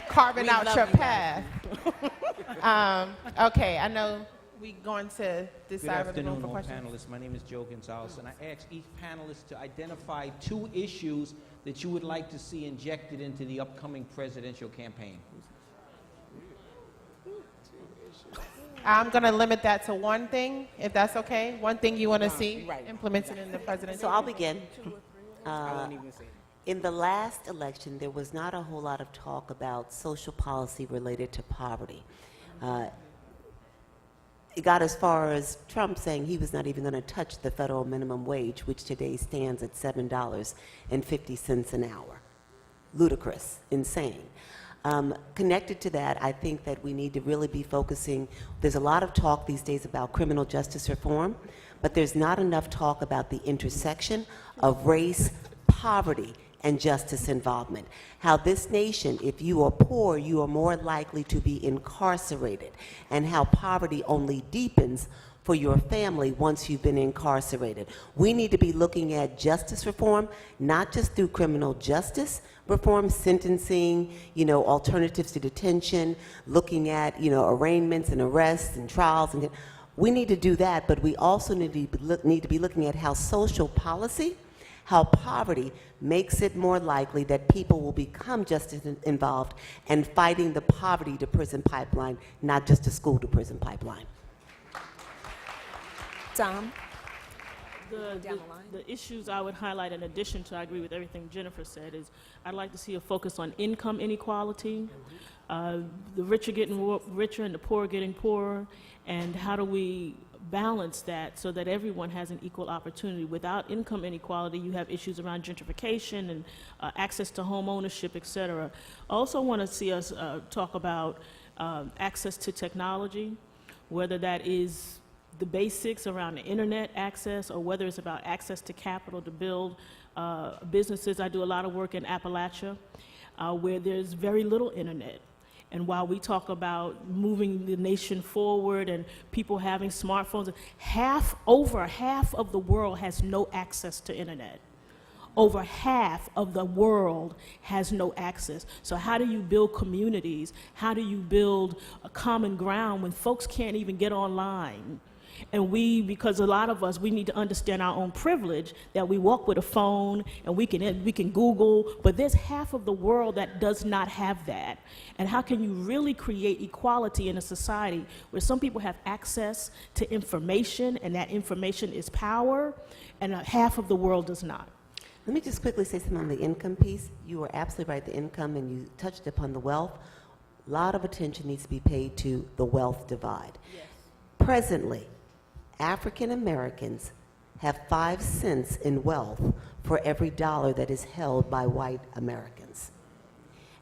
carving out your path. Okay, I know we're going to Good decide with the room afternoon, for all questions. panelists. My name is Joe Gonzalez, and I ask each panelist to identify 2 issues that you would like to see injected into the upcoming presidential campaign. I'm going to limit that to one thing, if that's okay. One thing you want to see right. implemented in the presidential. So I'll begin. I won't even say it. In the last election, there was not a whole lot of talk about social policy related to poverty. It got as far as Trump saying he was not even going to touch the federal minimum wage, which today stands at $7.50 an hour. Ludicrous, insane. Connected to that, I think that we need to really be focusing, there's a lot of talk these days about criminal justice reform, but there's not enough talk about the intersection of race, poverty, and justice involvement. How this nation, if you are poor, you are more likely to be incarcerated, and how poverty only deepens for your family once you've been incarcerated. We need to be looking at justice reform, not just through criminal justice reform, sentencing, alternatives to detention, looking at, arraignments and arrests and trials. And we need to do that, but we also need to be looking at how social policy, how poverty makes it more likely that people will become justice involved and fighting the poverty to prison pipeline, not just a school to prison pipeline. Dom? The issues I would highlight, in addition to, I agree with everything Jennifer said, is I'd like to see a focus on income inequality, the richer getting richer and the poor getting poorer, and how do we balance that so that everyone has an equal opportunity. Without income inequality, you have issues around gentrification and access to home ownership, et cetera. I also want to see us talk about access to technology, whether that is the basics around the internet access or whether it's about access to capital to build businesses. I do a lot of work in Appalachia where there's very little internet. And while we talk about moving the nation forward and people having smartphones, over half of the world has no access to internet. Over half of the world has no access. So how do you build communities? How do you build a common ground when folks can't even get online? And because a lot of us, we need to understand our own privilege, that we walk with a phone and we can Google, but there's half of the world that does not have that. And how can you really create equality in a society where some people have access to information and that information is power, and half of the world does not? Let me just quickly say something on the income piece. You are absolutely right, the income, and you touched upon the wealth. A lot of attention needs to be paid to the wealth divide. Yes. Presently, African Americans have 5 cents in wealth for every dollar that is held by white Americans.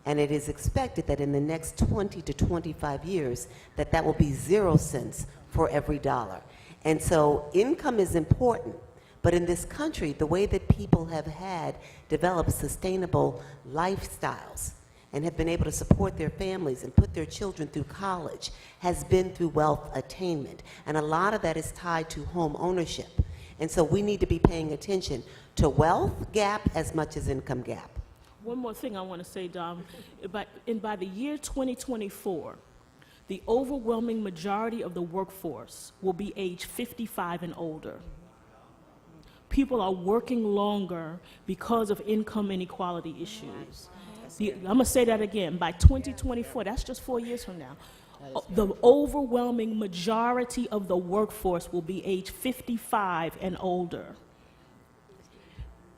And it is expected that in the next 20 to 25 years, that will be 0 cents for every dollar. And so income is important, but in this country, the way that people have developed sustainable lifestyles and have been able to support their families and put their children through college has been through wealth attainment. And a lot of that is tied to home ownership. And so we need to be paying attention to wealth gap as much as income gap. One more thing I want to say, Dom. By the year 2024, the overwhelming majority of the workforce will be age 55 and older. People are working longer because of income inequality issues. I'm going to say that again. By 2024, that's just 4 years from now, the overwhelming majority of the workforce will be age 55 and older.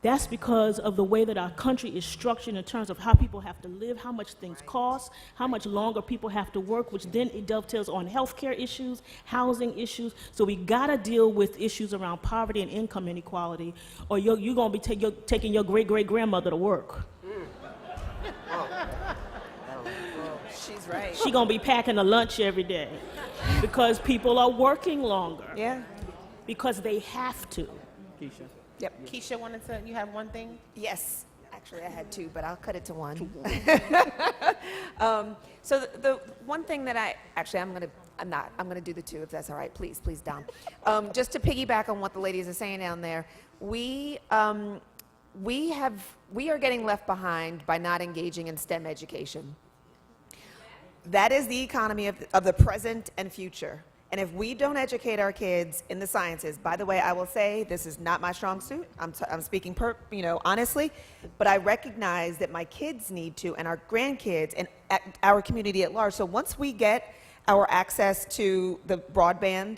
That's because of the way that our country is structured in terms of how people have to live, how much things cost, how much longer people have to work, which then it dovetails on healthcare issues, housing issues. So we gotta deal with issues around poverty and income inequality, or you're gonna be taking your great-great-grandmother to work. She's right. She gonna be packing a lunch every day because people are working longer. Yeah. Because they have to. Keisha. Yep. Keisha you have one thing? Yes. Actually, I had two, but I'll cut it to one. So the one thing that I'm gonna do the two if that's all right. Please, Dom. Just to piggyback on what the ladies are saying down there, we are getting left behind by not engaging in STEM education. That is the economy of the present and future. And if we don't educate our kids in the sciences, by the way, I will say this is not my strong suit. I'm speaking honestly, but I recognize that my kids need to, and our grandkids, and our community at large. So once we get our access to the broadband,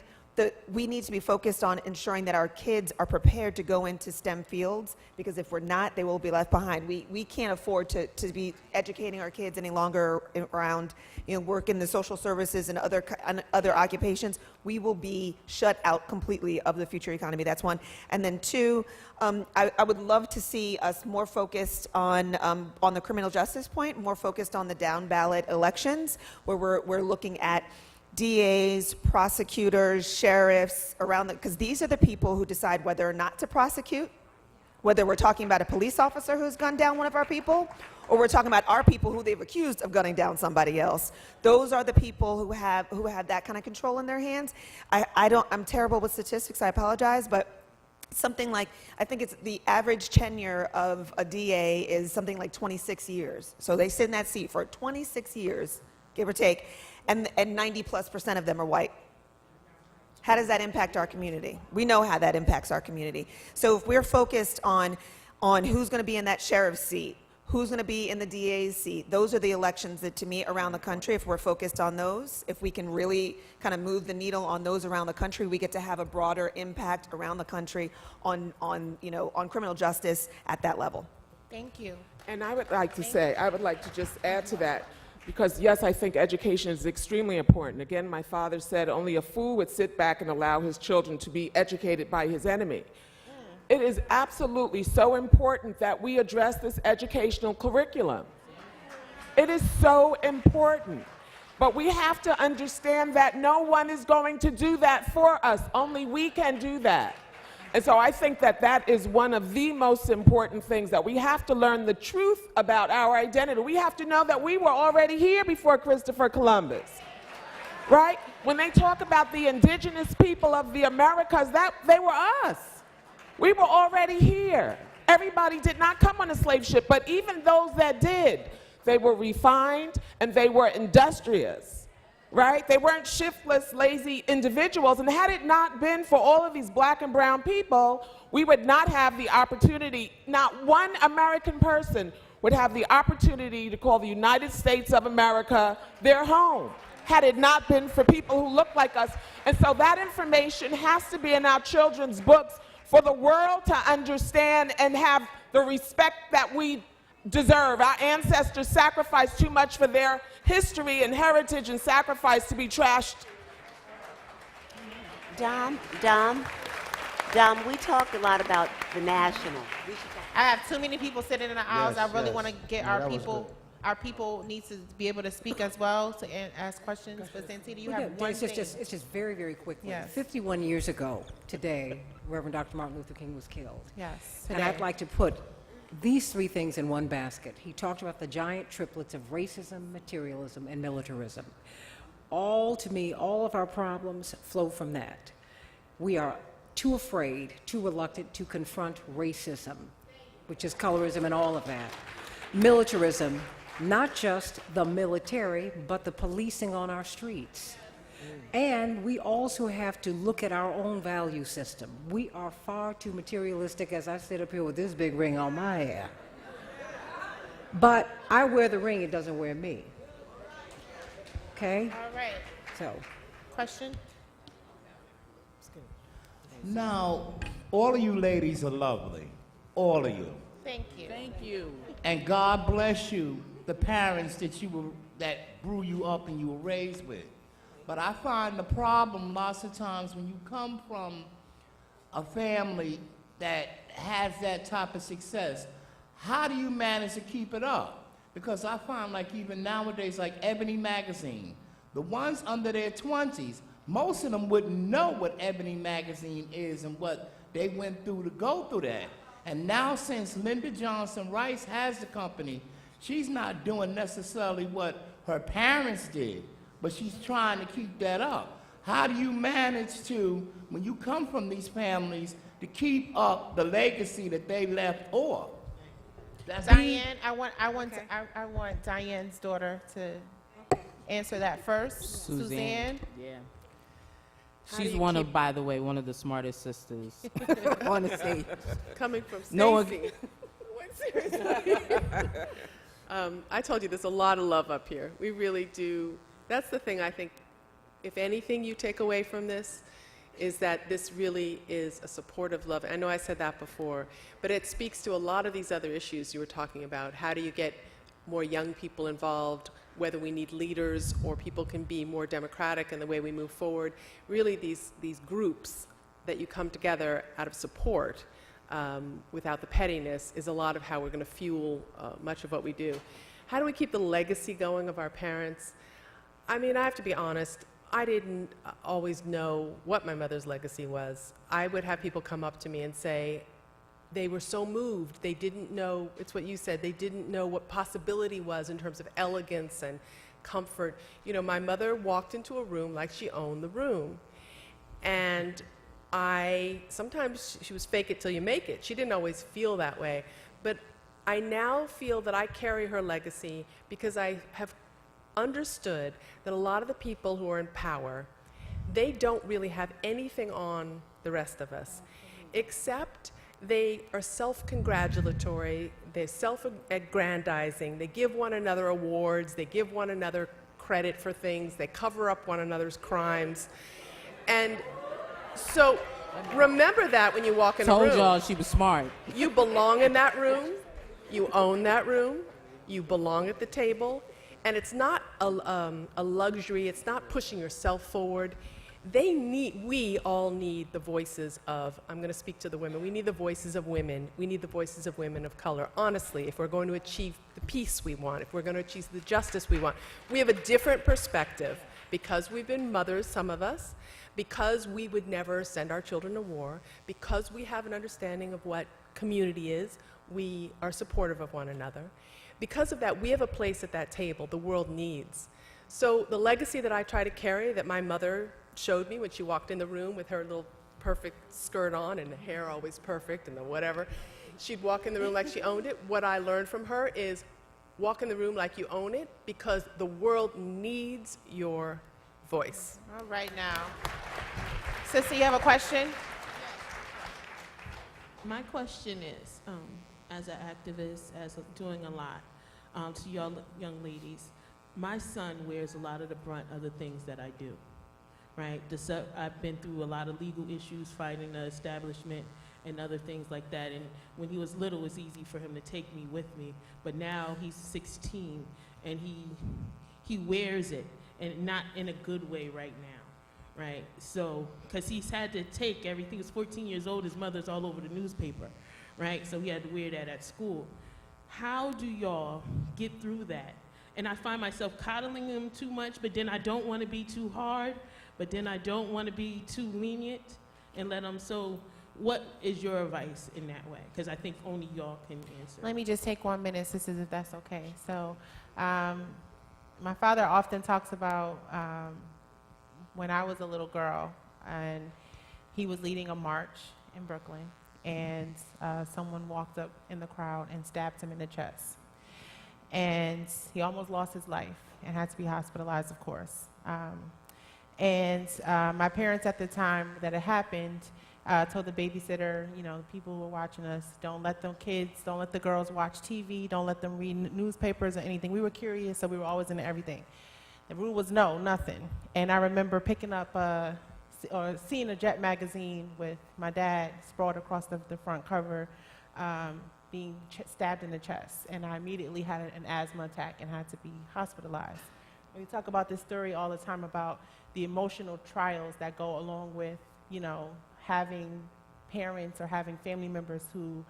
we need to be focused on ensuring that our kids are prepared to go into STEM fields, because if we're not, they will be left behind. We can't afford to be educating our kids any longer around work in the social services and other occupations. We will be shut out completely of the future economy. That's one. And then two, I would love to see us more focused on the criminal justice point, more focused on the down ballot elections, where we're looking at DAs, prosecutors, sheriffs, because these are the people who decide whether or not to prosecute, whether we're talking about a police officer who's gunned down one of our people, or we're talking about our people who they've accused of gunning down somebody else. Those are the people who have that kind of control in their hands. I'm terrible with statistics, I apologize, but something like, I think it's the average tenure of a DA is something like 26 years. So they sit in that seat for 26 years, give or take. And 90+% of them are white. How does that impact our community? We know how that impacts our community. So if we're focused on who's going to be in that sheriff's seat, who's going to be in the DA's seat, those are the elections that, to me, around the country, if we're focused on those, if we can really kind of move the needle on those around the country, we get to have a broader impact around the country on criminal justice at that level. Thank you. And I would like to just add to that, because yes, I think education is extremely important. Again, my father said only a fool would sit back and allow his children to be educated by his enemy. It is absolutely so important that we address this educational curriculum. It is so important. But we have to understand that no one is going to do that for us. Only we can do that. And so I think that is one of the most important things, that we have to learn the truth about our identity. We have to know that we were already here before Christopher Columbus, right? When they talk about the indigenous people of the Americas, they were us. We were already here. Everybody did not come on a slave ship, but even those that did, they were refined and they were industrious. Right? They weren't shiftless, lazy individuals. And had it not been for all of these black and brown people, we would not have the opportunity, not one American person would have the opportunity to call the United States of America their home, had it not been for people who look like us. And so that information has to be in our children's books for the world to understand and have the respect that we deserve. Our ancestors sacrificed too much for their history and heritage and sacrifice to be trashed. Dom, we talked a lot about the national. I have too many people sitting in the aisles. Yes, I really yes. want to get No, our that was people. good. Our people need to be able to speak as well to ask questions. But Santita, you have one thing. It's just very, very quickly. Yes. 51 years ago today, Reverend Dr. Martin Luther King was killed. Yes. And Today. I'd like to put these three things in one basket. He talked about the giant triplets of racism, materialism, and militarism. To me, all of our problems flow from that. We are too afraid, too reluctant to confront racism, which is colorism and all of that. Militarism, not just the military, but the policing on our streets. And we also have to look at our own value system. We are far too materialistic, as I sit up here with this big ring on my hair. But I wear the ring, it doesn't wear me. Okay? All right. So. Question? Now, all of you ladies are lovely, all of you. Thank you. Thank you. And God bless you, the parents that grew you up and you were raised with. But I find the problem lots of times when you come from a family that has that type of success, how do you manage to keep it up? Because I find like even nowadays, like Ebony Magazine, the ones under their 20s, most of them wouldn't know what Ebony Magazine is and what they went through to go through that. And now since Linda Johnson Rice has the company, she's not doing necessarily what her parents did, but she's trying to keep that up. How do you manage to, when you come from these families, to keep up the legacy that they left off? That's Diane, I want Diane's daughter to answer that first. Suzanne. Yeah. How do She's you by the way, one of the smartest sisters. on the stage. Coming from Stacy. No one- What, seriously? I told you there's a lot of love up here. We really do. That's the thing I think, if anything you take away from this, is that this really is a supportive love. I know I said that before, but it speaks to a lot of these other issues you were talking about. How do you get more young people involved, whether we need leaders or people can be more democratic in the way we move forward. Really these groups that you come together out of support without the pettiness is a lot of how we're going to fuel much of what we do. How do we keep the legacy going of our parents? I mean, I have to be honest, I didn't always know what my mother's legacy was. I would have people come up to me and say, they were so moved, they didn't know, it's what you said, they didn't know what possibility was in terms of elegance and comfort. You know, my mother walked into a room like she owned the room. And sometimes she was fake it till you make it. She didn't always feel that way. But I now feel that I carry her legacy because I have understood that a lot of the people who are in power, they don't really have anything on the rest of us, except they are self-congratulatory, they're self-aggrandizing, they give one another awards, they give one another credit for things, they cover up one another's crimes. And so remember that when you walk in the room. Told y'all she was smart. You belong in that room, you own that room, you belong at the table, and it's not a luxury, it's not pushing yourself forward. We all need the voices of, I'm going to speak to the women, we need the voices of women, we need the voices of women of color. Honestly, if we're going to achieve the peace we want, if we're going to achieve the justice we want, we have a different perspective because we've been mothers, some of us, because we would never send our children to war, because we have an understanding of what community is, we are supportive of one another. Because of that, we have a place at that table the world needs. So the legacy that I try to carry, that my mother showed me when she walked in the room with her little perfect skirt on and the hair always perfect and the whatever, she'd walk in the room like she owned it. What I learned from her is walk in the room like you own it because the world needs your voice. All right now. Sissy, you have a question? My question is, as an activist, doing a lot to y'all young ladies, my son wears a lot of the brunt of the things that I do, right? I've been through a lot of legal issues, fighting the establishment and other things like that. And when he was little, it was easy for him to take me with me. But now he's 16, and he wears it, and not in a good way right now, right? So, because he's had to take everything. He's 14 years old. His mother's all over the newspaper, right? So he had to wear that at school. How do y'all get through that? And I find myself coddling him too much, but then I don't want to be too hard, but then I don't want to be too lenient and let him. So what is your advice in that way? Because I think only y'all can answer. Let me just take 1 minute, sisters, if that's okay. So my father often talks about when I was a little girl, and he was leading a march in Brooklyn, and someone walked up in the crowd and stabbed him in the chest. And he almost lost his life and had to be hospitalized, of course. My parents at the time that it happened told the babysitter, you know, people who were watching us, don't let the girls watch TV, don't let them read newspapers or anything. We were curious, so we were always into everything. The rule was no, nothing. And I remember picking up or seeing a Jet magazine with my dad sprawled across the front cover, being stabbed in the chest, and I immediately had an asthma attack and had to be hospitalized. We talk about this story all the time about the emotional trials that go along with, having parents or having family members who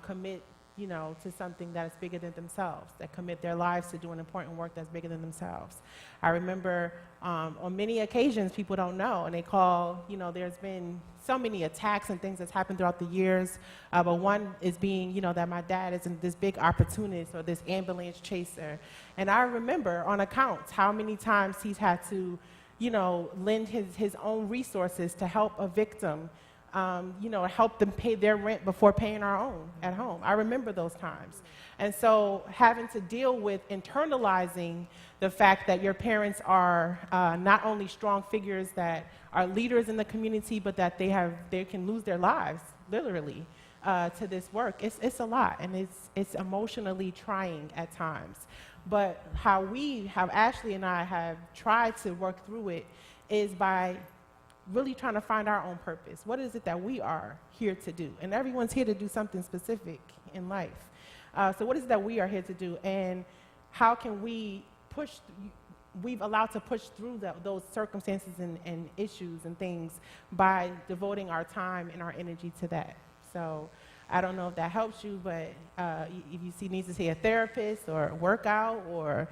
commit, to something that is bigger than themselves, that commit their lives to doing important work that's bigger than themselves. I remember on many occasions, people don't know, and they call, there's been so many attacks and things that's happened throughout the years, but one is being, that my dad is this big opportunist or this ambulance chaser. And I remember on accounts how many times he's had to, lend his own resources to help a victim, help them pay their rent before paying our own at home. I remember those times. And so having to deal with internalizing the fact that your parents are not only strong figures that are leaders in the community, but that they can lose their lives, literally, to this work. It's a lot, and it's emotionally trying at times. But how Ashley and I have tried to work through it is by really trying to find our own purpose. What is it that we are here to do? And everyone's here to do something specific in life. So what is it that we are here to do? And how can we we've allowed to push through those circumstances and issues and things by devoting our time and our energy to that. So I don't know if that helps you, but if you need to see a therapist or a workout or,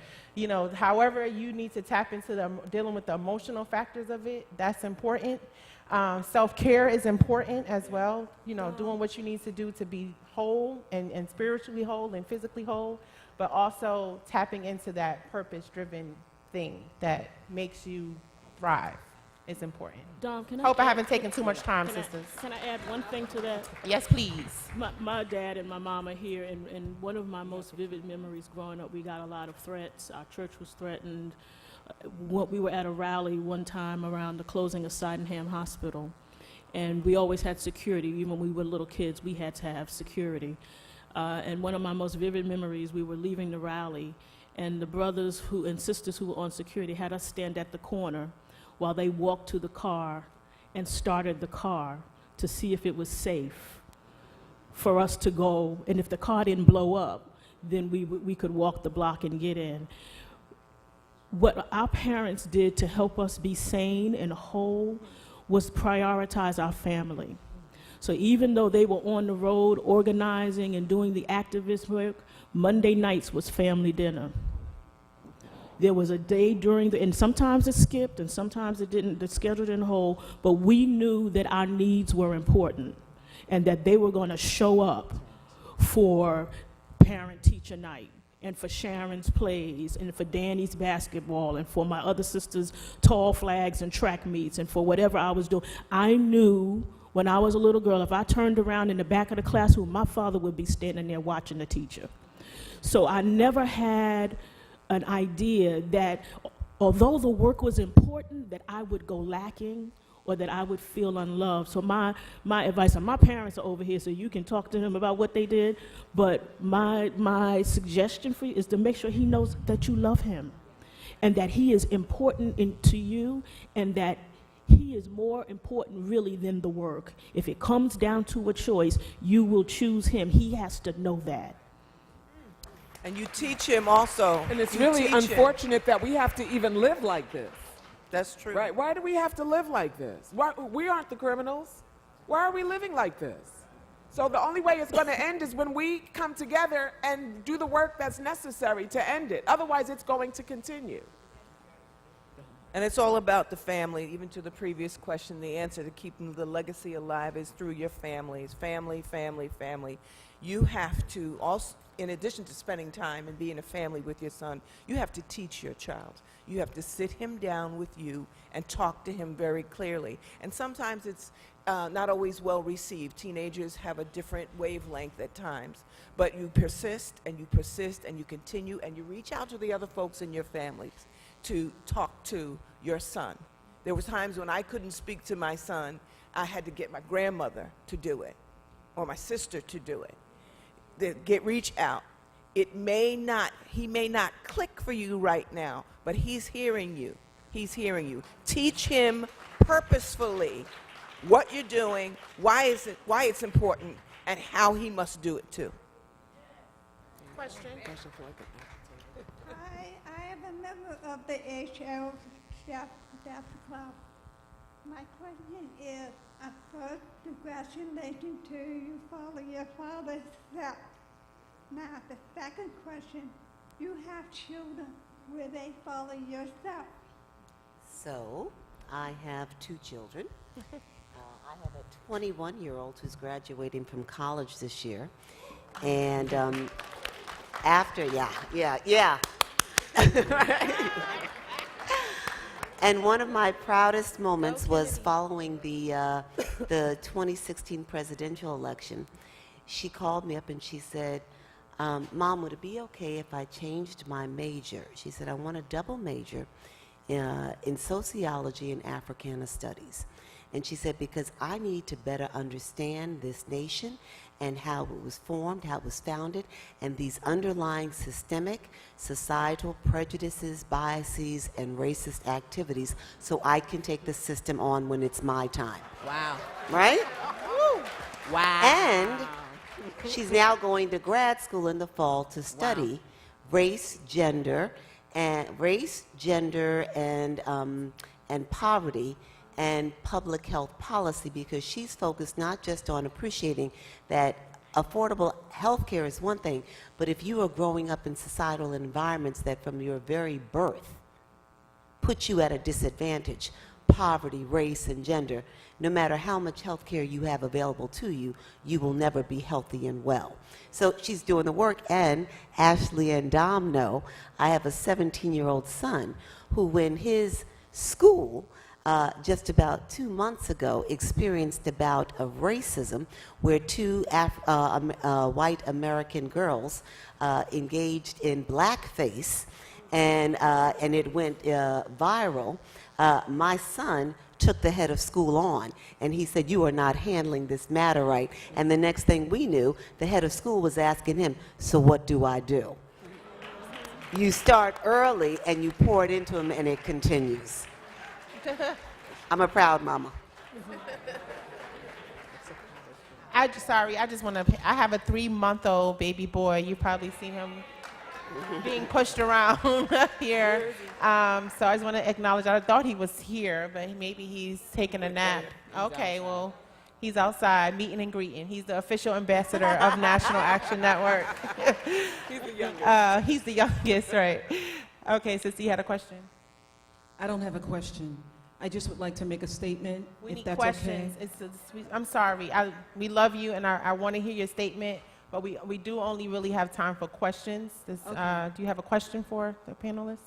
however you need to tap into dealing with the emotional factors of it, that's important. Self-care is important as well, doing what you need to do to be whole and spiritually whole and physically whole, but also tapping into that purpose-driven thing that makes you thrive is important. Dom, I haven't taken too much time, sisters. Can I add one thing to that? Yes, please. My dad and my mom are here, and one of my most vivid memories growing up, we got a lot of threats. Our church was threatened. We were at a rally one time around the closing of Sydenham Hospital, and we always had security. Even when we were little kids, we had to have security. And one of my most vivid memories, we were leaving the rally, and the brothers and sisters who were on security had us stand at the corner while they walked to the car and started the car to see if it was safe for us to go. And if the car didn't blow up, then we could walk the block and get in. What our parents did to help us be sane and whole was prioritize our family. So even though they were on the road organizing and doing the activist work, Monday nights was family dinner. There was a day and sometimes it skipped and sometimes it didn't, the schedule didn't hold, but we knew that our needs were important and that they were going to show up for parent-teacher night and for Sharon's plays and for Danny's basketball and for my other sister's tall flags and track meets and for whatever I was doing. I knew when I was a little girl, if I turned around in the back of the classroom, my father would be standing there watching the teacher. So I never had an idea that although the work was important, that I would go lacking or that I would feel unloved. So my advice, and my parents are over here, so you can talk to them about what they did, but my suggestion for you is to make sure he knows that you love him and that he is important to you and that he is more important really than the work. If it comes down to a choice, you will choose him. He has to know that. And you teach him also. And it's really unfortunate that we have to even live like this. That's true. Right? Why do we have to live like this? We aren't the criminals. Why are we living like this? So the only way it's going to end is when we come together and do the work that's necessary to end it. Otherwise, it's going to continue. And it's all about the family. Even to the previous question, the answer to keeping the legacy alive is through your families. Family, family, family. You have to also, in addition to spending time and being a family with your son, you have to teach your child. You have to sit him down with you and talk to him very clearly. And sometimes it's not always well received. Teenagers have a different wavelength at times. But you persist and you persist and you continue and you reach out to the other folks in your families to talk to your son. There was times when I couldn't speak to my son. I had to get my grandmother to do it or my sister to do it. Reach out. He may not click for you right now, but he's hearing you. He's hearing you. Teach him purposefully what you're doing, why it's important, and how he must do it too. Question. I am a member of the HL Staff Club. My question is, first, congratulations to you follow your father's steps. Now, the second question, you have children, will they follow your steps? So, I have 2 children. I have a 21-year-old who's graduating from college this year. And And one of my proudest moments was following the 2016 presidential election. She called me up and she said, Mom, would it be okay if I changed my major? She said, I want a double major in sociology and Africana studies. And she said, because I need to better understand this nation and how it was formed, how it was founded, and these underlying systemic societal prejudices, biases, and racist activities so I can take the system on when it's my time. Wow. Right? Wow. And she's now going to grad school in the fall to study race, gender, and poverty and public health policy, because she's focused not just on appreciating that affordable health care is one thing, but if you are growing up in societal environments that from your very birth put you at a disadvantage, poverty, race, and gender, no matter how much health care you have available to you, you will never be healthy and well. So she's doing the work, and Ashley and Dom know I have a 17-year-old son who, when his school just about 2 months ago experienced a bout of racism where 2 white American girls engaged in blackface, and it went viral. My son took the head of school on, and he said, you are not handling this matter right. And the next thing we knew, the head of school was asking him, so what do I do? You start early and you pour it into him, and it continues. I'm a proud mama. I just want to, I have a 3-month-old baby boy. You've probably seen him being pushed around here. So I just want to acknowledge, I thought he was here, but maybe he's taking a nap. Okay, well, he's outside meeting and greeting. He's the official ambassador of National Action Network. He's the youngest. He's the youngest, right. Okay, Sissy, you had a question? I don't have a question. I just would like to make a statement, We if need that's questions. okay. I'm sorry. We love you, and I want to hear your statement, but we do only really have time for questions. Okay. Do you have a question for the panelists?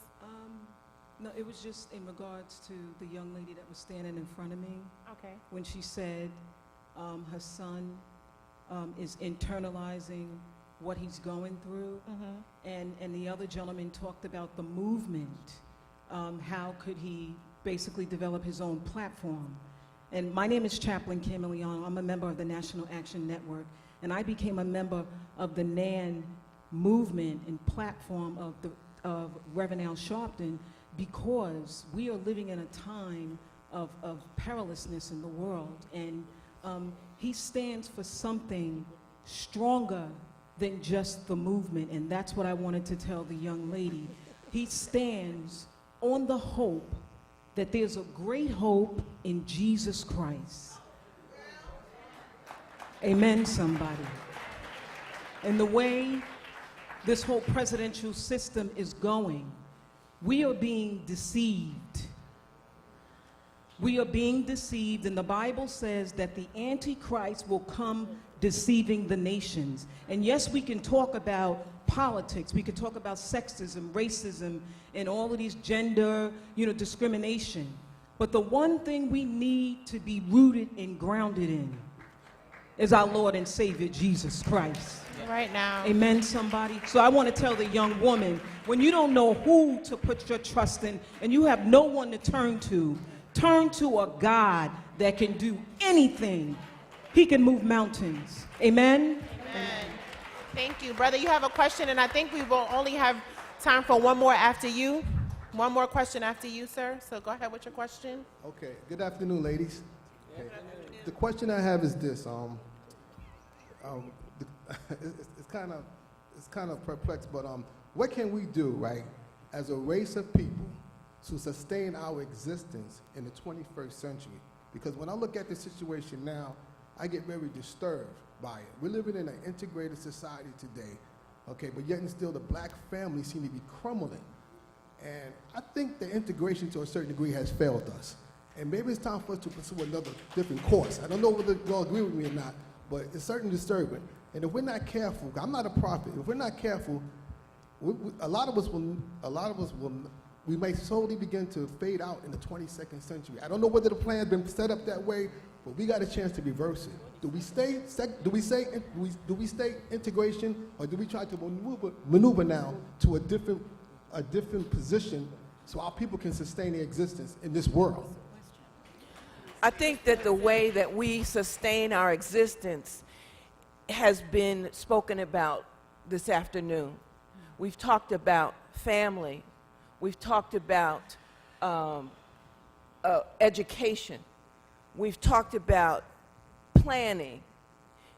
No, it was just in regards to the young lady that was standing in front of me. Okay. When she said her son is internalizing what he's going through, and the other gentleman talked about the movement. How could he basically develop his own platform? And my name is Chaplain Kim Eliano. I'm a member of the National Action Network, and I became a member of the NAN movement and platform of Reverend Al Sharpton, because we are living in a time of perilousness in the world, and he stands for something stronger than just the movement, and that's what I wanted to tell the young lady. He stands on the hope that there's a great hope in Jesus Christ. Amen, somebody. And the way this whole presidential system is going, we are being deceived. We are being deceived, and the Bible says that the Antichrist will come deceiving the nations. And yes, we can talk about politics, we can talk about sexism, racism, and all of these gender, discrimination. But the one thing we need to be rooted and grounded in is our Lord and Savior, Jesus Christ. Right now. Amen, somebody. So I want to tell the young woman, when you don't know who to put your trust in and you have no one to turn to a God that can do anything. He can move mountains. Amen? Amen. Thank you. Brother, you have a question, and I think we will only have time for one more after you. One more question after you, sir. So go ahead with your question. Okay. Good afternoon, ladies. Okay. The question I have is this. it's kind of perplexed, but what can we do, right, as a race of people to sustain our existence in the 21st century? Because when I look at the situation now, I get very disturbed by it. We're living in an integrated society today, okay, but yet and still the black family seem to be crumbling. And I think the integration to a certain degree has failed us. And maybe it's time for us to pursue another different course. I don't know whether you all agree with me or not, but it's certainly disturbing. And if we're not careful, I'm not a prophet, if we're not careful, a lot of us will, we may slowly begin to fade out in the 22nd century. I don't know whether the plan's been set up that way, but we got a chance to reverse it. Do we stay integration, or do we try to maneuver now to a different position so our people can sustain their existence in this world? I think that the way that we sustain our existence has been spoken about this afternoon. We've talked about family. We've talked about education. We've talked about planning,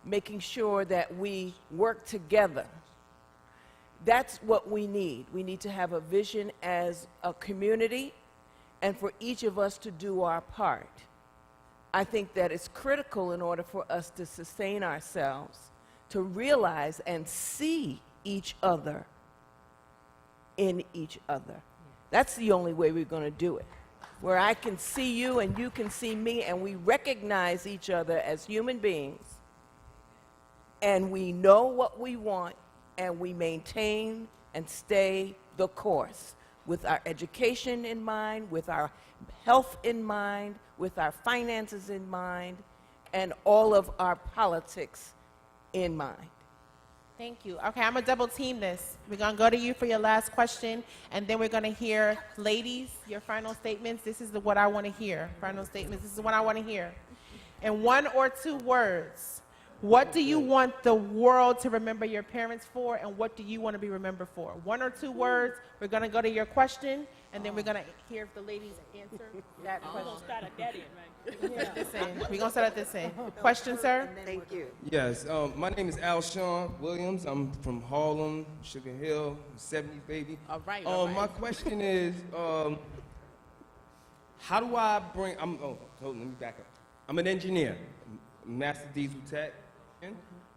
making sure that we work together. That's what we need. We need to have a vision as a community and for each of us to do our part. I think that it's critical in order for us to sustain ourselves, to realize and see each other in each other. That's the only way we're going to do it, where I can see you and you can see me, and we recognize each other as human beings, and we know what we want, and we maintain and stay the course with our education in mind, with our health in mind, with our finances in mind, and all of our politics in mind. Thank you. Okay, I'm going to double team this. We're going to go to you for your last question, and then we're going to hear, ladies, your final statements. This is what I want to hear. Final statements. This is what I want to hear. In 1 or 2 words, what do you want the world to remember your parents for, and what do you want to be remembered for? 1 or 2 words. We're going to go to your question, and then we're going to hear if the ladies answer that question. We're going to start at that end, right? We're going to start at this end. Question, sir? Thank you. Yes, my name is Alshon Williams. I'm from Harlem, Sugar Hill, 70 baby. All right. My question is, how do I bring? Let me back up. I'm an engineer, master diesel tech.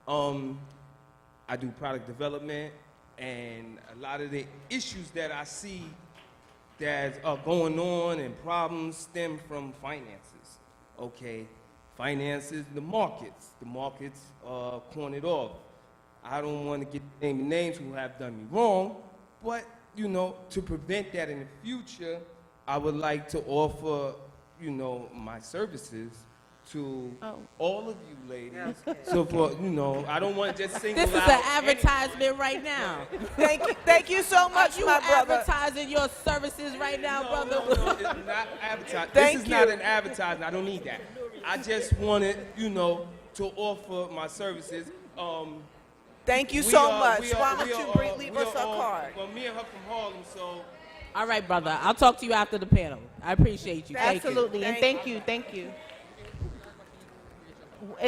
I do product development, and a lot of the issues that I see that are going on and problems stem from finances. Okay, finances, the markets cornered off. I don't want to get naming names who have done me wrong, but you know, to prevent that in the future, I would like to offer, you know, my services to all of you ladies. So for, you know, I don't want to just single out. This is an advertisement right now. Thank you so much, my brother. Advertising your services right now, brother? No, it's not advertising. This is not an advertisement. I don't need that. I just wanted, you know, to offer my services. Thank you so much. Why don't you leave us a card? Well, me and her from Harlem, so. All right, brother. I'll talk to you after the panel. I appreciate you. Absolutely, and thank you, thank you.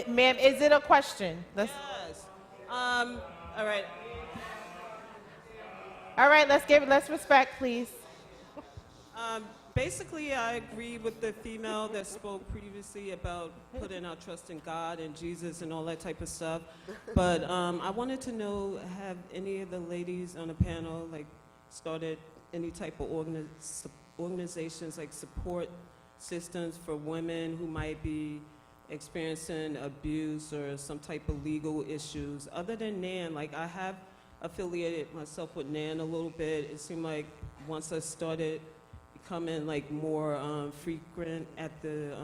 Ma'am, is it a question? Yes. All right. All right, let's respect, please. Basically, I agree with the female that spoke previously about putting our trust in God and Jesus and all that type of stuff. But I wanted to know, have any of the ladies on the panel like started any type of organizations, like support systems for women who might be experiencing abuse or some type of legal issues? Other than NAN, like I have affiliated myself with NAN a little bit. It seemed like once I started becoming like more frequent at the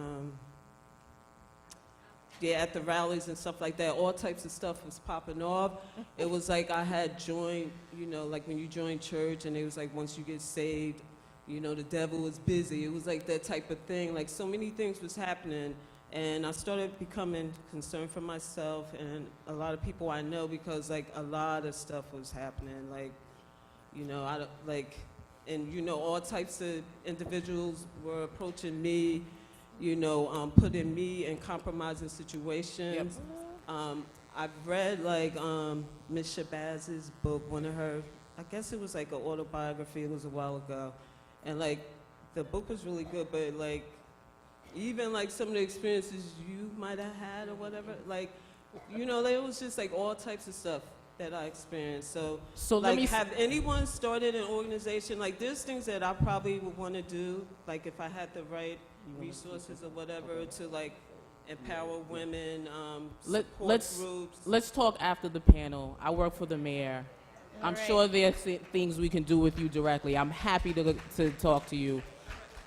rallies and stuff like that, all types of stuff was popping off. It was like I had joined, you know, like when you join church and it was like once you get saved, you know, the devil was busy. It was like that type of thing. Like so many things was happening. And I started becoming concerned for myself and a lot of people I know, because like a lot of stuff was happening. Like, you know, and you know, all types of individuals were approaching me, you know, putting me in compromising situations. I've read like Miss Shabazz's book, one of her, I guess it was like an autobiography, it was a while ago. And like, the book was really good, but like, even like some of the experiences you might have had or whatever, like, you know, there was just like all types of stuff that I experienced. So let like, me have anyone started an organization? Like, there's things that I probably would want to do, like if I had the right resources or whatever, to like empower women, support groups. Let's talk after the panel. I work for the mayor. I'm sure there's things we can do with you directly. I'm happy to talk to you.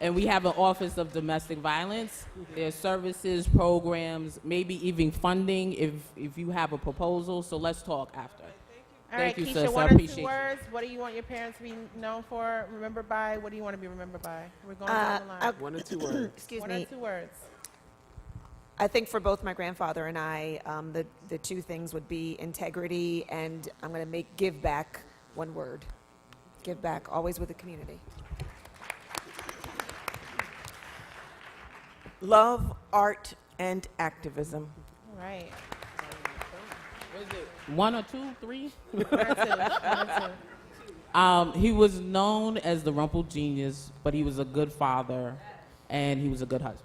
And we have an Office of Domestic Violence. There's services, programs, maybe even funding if you have a proposal. So let's talk after. All right, Thank you, Keisha, sis. I one or two appreciate you. words. What do you want your parents to be known for, remembered by? What do you want to be remembered by? We're going down the line. One or two words. Excuse One me. or two words. I think for both my grandfather and I, the two things would be integrity and I'm going to give back one word. Give back, always with the community. Love, art, and activism. All right. One or two, three? One or two. He was known as the Rumple Genius, but he was a good father and he was a good husband.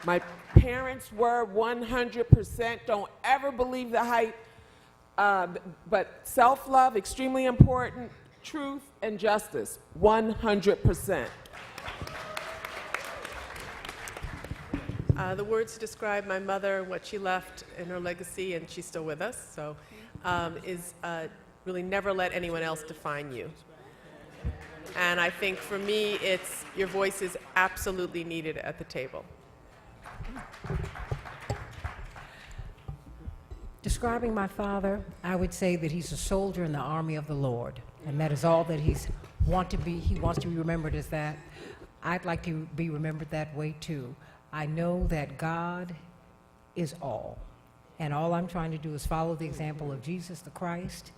My parents were 100%. Don't ever believe the hype. But self-love, extremely important. Truth and justice, 100%. The words to describe my mother, what she left in her legacy, and she's still with us, so, is really never let anyone else define you. And I think for me, it's your voice is absolutely needed at the table. Describing my father, I would say that he's a soldier in the army of the Lord, and that is all that he wants to be remembered as that. I'd like to be remembered that way too. I know that God is all, and all I'm trying to do is follow the example of Jesus the Christ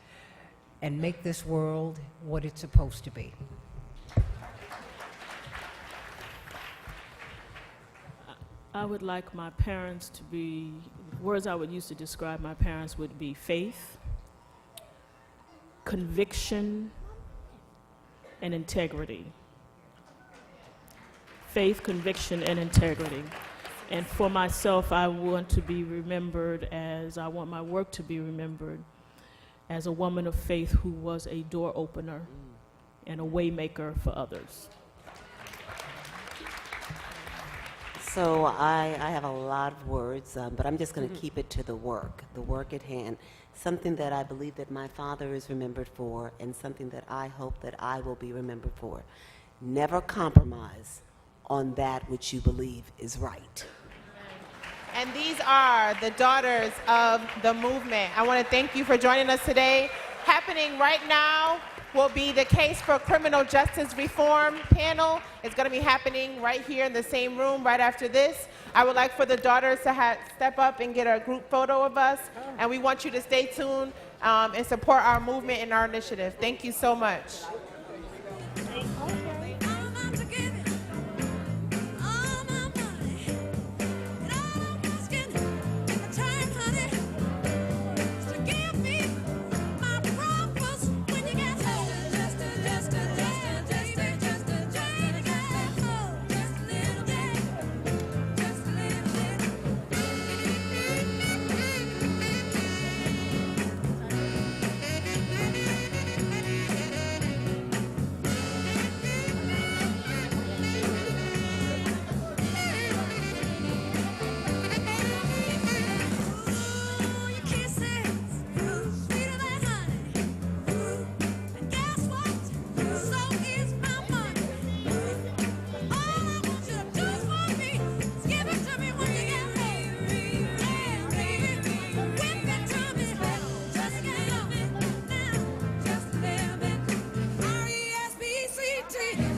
and make this world what it's supposed to be. I would like my parents to be, words I would use to describe my parents would be faith, conviction, and integrity. Faith, conviction, and integrity. And for myself, I want to be remembered as, I want my work to be remembered as a woman of faith who was a door opener and a way maker for others. So I have a lot of words, but I'm just going to keep it to the work at hand. Something that I believe that my father is remembered for, and something that I hope that I will be remembered for. Never compromise on that which you believe is right. And these are the daughters of the movement. I want to thank you for joining us today. Happening right now will be the Case for Criminal Justice Reform panel. It's going to be happening right here in the same room right after this. I would like for the daughters to step up and get a group photo of us. And we want you to stay tuned and support our movement and our initiative. Thank you so much.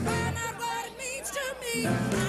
Find out what it means to me.